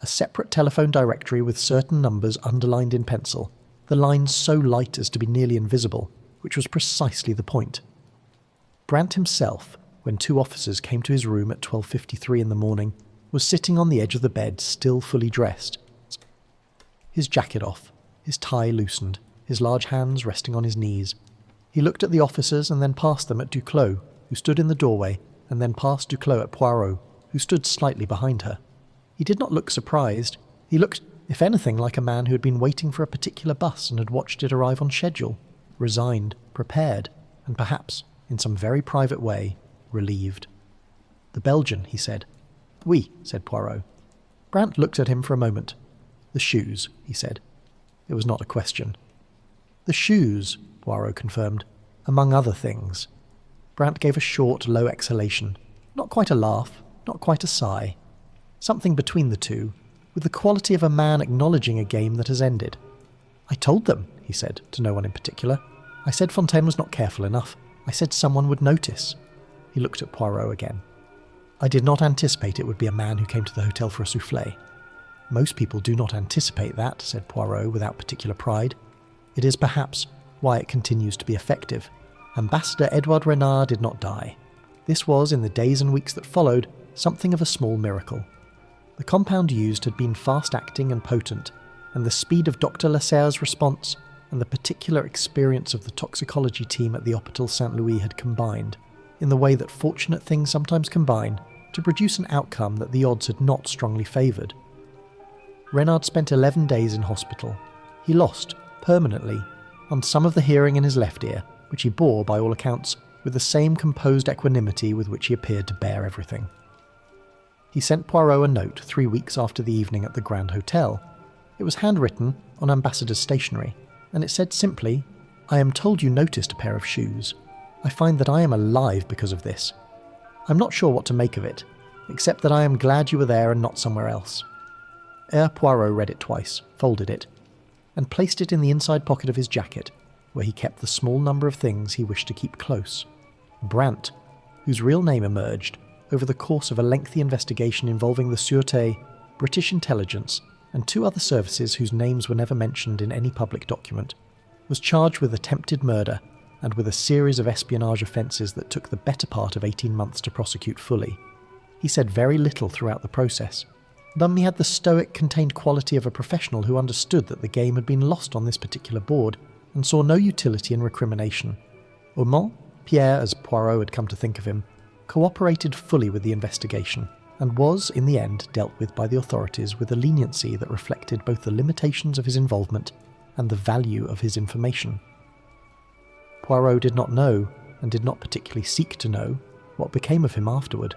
a separate telephone directory with certain numbers underlined in pencil, the lines so light as to be nearly invisible, which was precisely the point. Brant himself, when 2 officers came to his room at 12:53 in the morning, was sitting on the edge of the bed, still fully dressed. His jacket off, his tie loosened, his large hands resting on his knees. He looked at the officers and then past them at Duclos, who stood in the doorway, and then past Duclos at Poirot, who stood slightly behind her. He did not look surprised. He looked, if anything, like a man who had been waiting for a particular bus and had watched it arrive on schedule, resigned, prepared, and perhaps, in some very private way, relieved. "The Belgian," he said. "Oui," said Poirot. Brant looked at him for a moment. "The shoes," he said. It was not a question. "The shoes," Poirot confirmed, "among other things." Brant gave a short, low exhalation. Not quite a laugh, not quite a sigh. Something between the two, with the quality of a man acknowledging a game that has ended. "I told them," he said, to no one in particular. "I said Fontaine was not careful enough. I said someone would notice." He looked at Poirot again. "I did not anticipate it would be a man who came to the hotel for a soufflé." "Most people do not anticipate that," said Poirot without particular pride. "It is perhaps why it continues to be effective. Ambassador Edouard Renard did not die. This was, in the days and weeks that followed, something of a small miracle. The compound used had been fast-acting and potent, and the speed of Dr. Lasserre's response and the particular experience of the toxicology team at the Hôpital Saint-Louis had combined, in the way that fortunate things sometimes combine, to produce an outcome that the odds had not strongly favoured. Renard spent 11 days in hospital. He lost, permanently, on some of the hearing in his left ear, which he bore, by all accounts, with the same composed equanimity with which he appeared to bear everything. He sent Poirot a note 3 weeks after the evening at the Grand Hotel. It was handwritten on Ambassador's stationery, and it said simply, "I am told you noticed a pair of shoes. I find that I am alive because of this. I'm not sure what to make of it, except that I am glad you were there and not somewhere else." Herr Poirot read it twice, folded it, and placed it in the inside pocket of his jacket, where he kept the small number of things he wished to keep close. Brant, whose real name emerged over the course of a lengthy investigation involving the Sûreté, British intelligence, and 2 other services whose names were never mentioned in any public document, was charged with attempted murder and with a series of espionage offences that took the better part of 18 months to prosecute fully. He said very little throughout the process, but he had the stoic, contained quality of a professional who understood that the game had been lost on this particular board and saw no utility in recrimination. Aumont, Pierre, as Poirot had come to think of him, cooperated fully with the investigation, and was, in the end, dealt with by the authorities with a leniency that reflected both the limitations of his involvement and the value of his information. Poirot did not know, and did not particularly seek to know, what became of him afterward.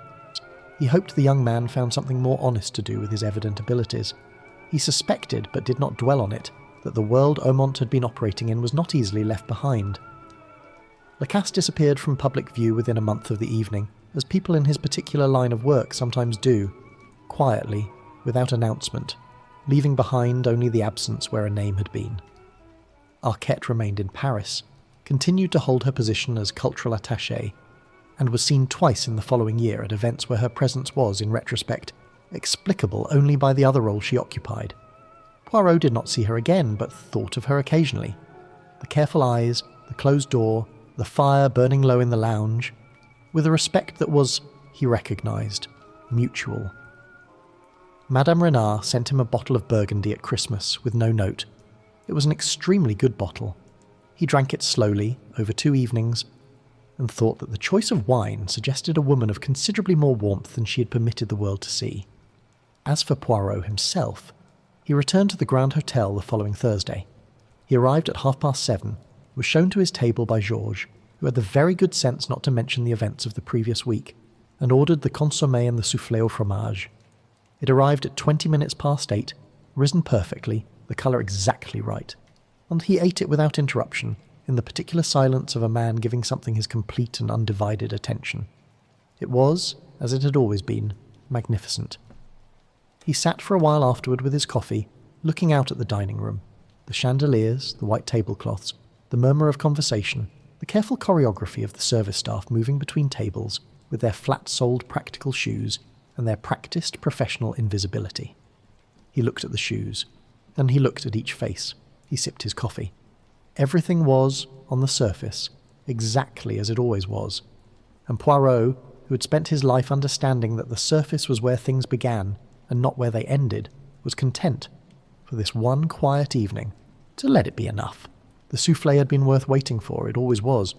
He hoped the young man found something more honest to do with his evident abilities. He suspected, but did not dwell on it, that the world Aumont had been operating in was not easily left behind. Lacasse disappeared from public view within a month of the evening, as people in his particular line of work sometimes do, quietly, without announcement, leaving behind only the absence where a name had been. Arquette remained in Paris, continued to hold her position as cultural attaché, and was seen twice in the following year at events where her presence was, in retrospect, explicable only by the other role she occupied. Poirot did not see her again, but thought of her occasionally. The careful eyes, the closed door, the fire burning low in the lounge, with a respect that was, he recognised, mutual. Madame Renard sent him a bottle of Burgundy at Christmas, with no note. It was an extremely good bottle. He drank it slowly, over 2 evenings, and thought that the choice of wine suggested a woman of considerably more warmth than she had permitted the world to see. As for Poirot himself, he returned to the Grand Hotel the following Thursday. He arrived at 7:30, was shown to his table by Georges, who had the very good sense not to mention the events of the previous week, and ordered the consommé and the soufflé au fromage. It arrived at 8:20, risen perfectly, the colour exactly right, and he ate it without interruption, in the particular silence of a man giving something his complete and undivided attention. It was, as it had always been, magnificent. He sat for a while afterward with his coffee, looking out at the dining room, the chandeliers, the white tablecloths, the murmur of conversation, the careful choreography of the service staff moving between tables with their flat-soled practical shoes and their practiced professional invisibility. He looked at the shoes, and he looked at each face. He sipped his coffee. Everything was, on the surface, exactly as it always was, and Poirot, who had spent his life understanding that the surface was where things began and not where they ended, was content, for this one quiet evening, to let it be enough. The soufflé had been worth waiting for, it always was.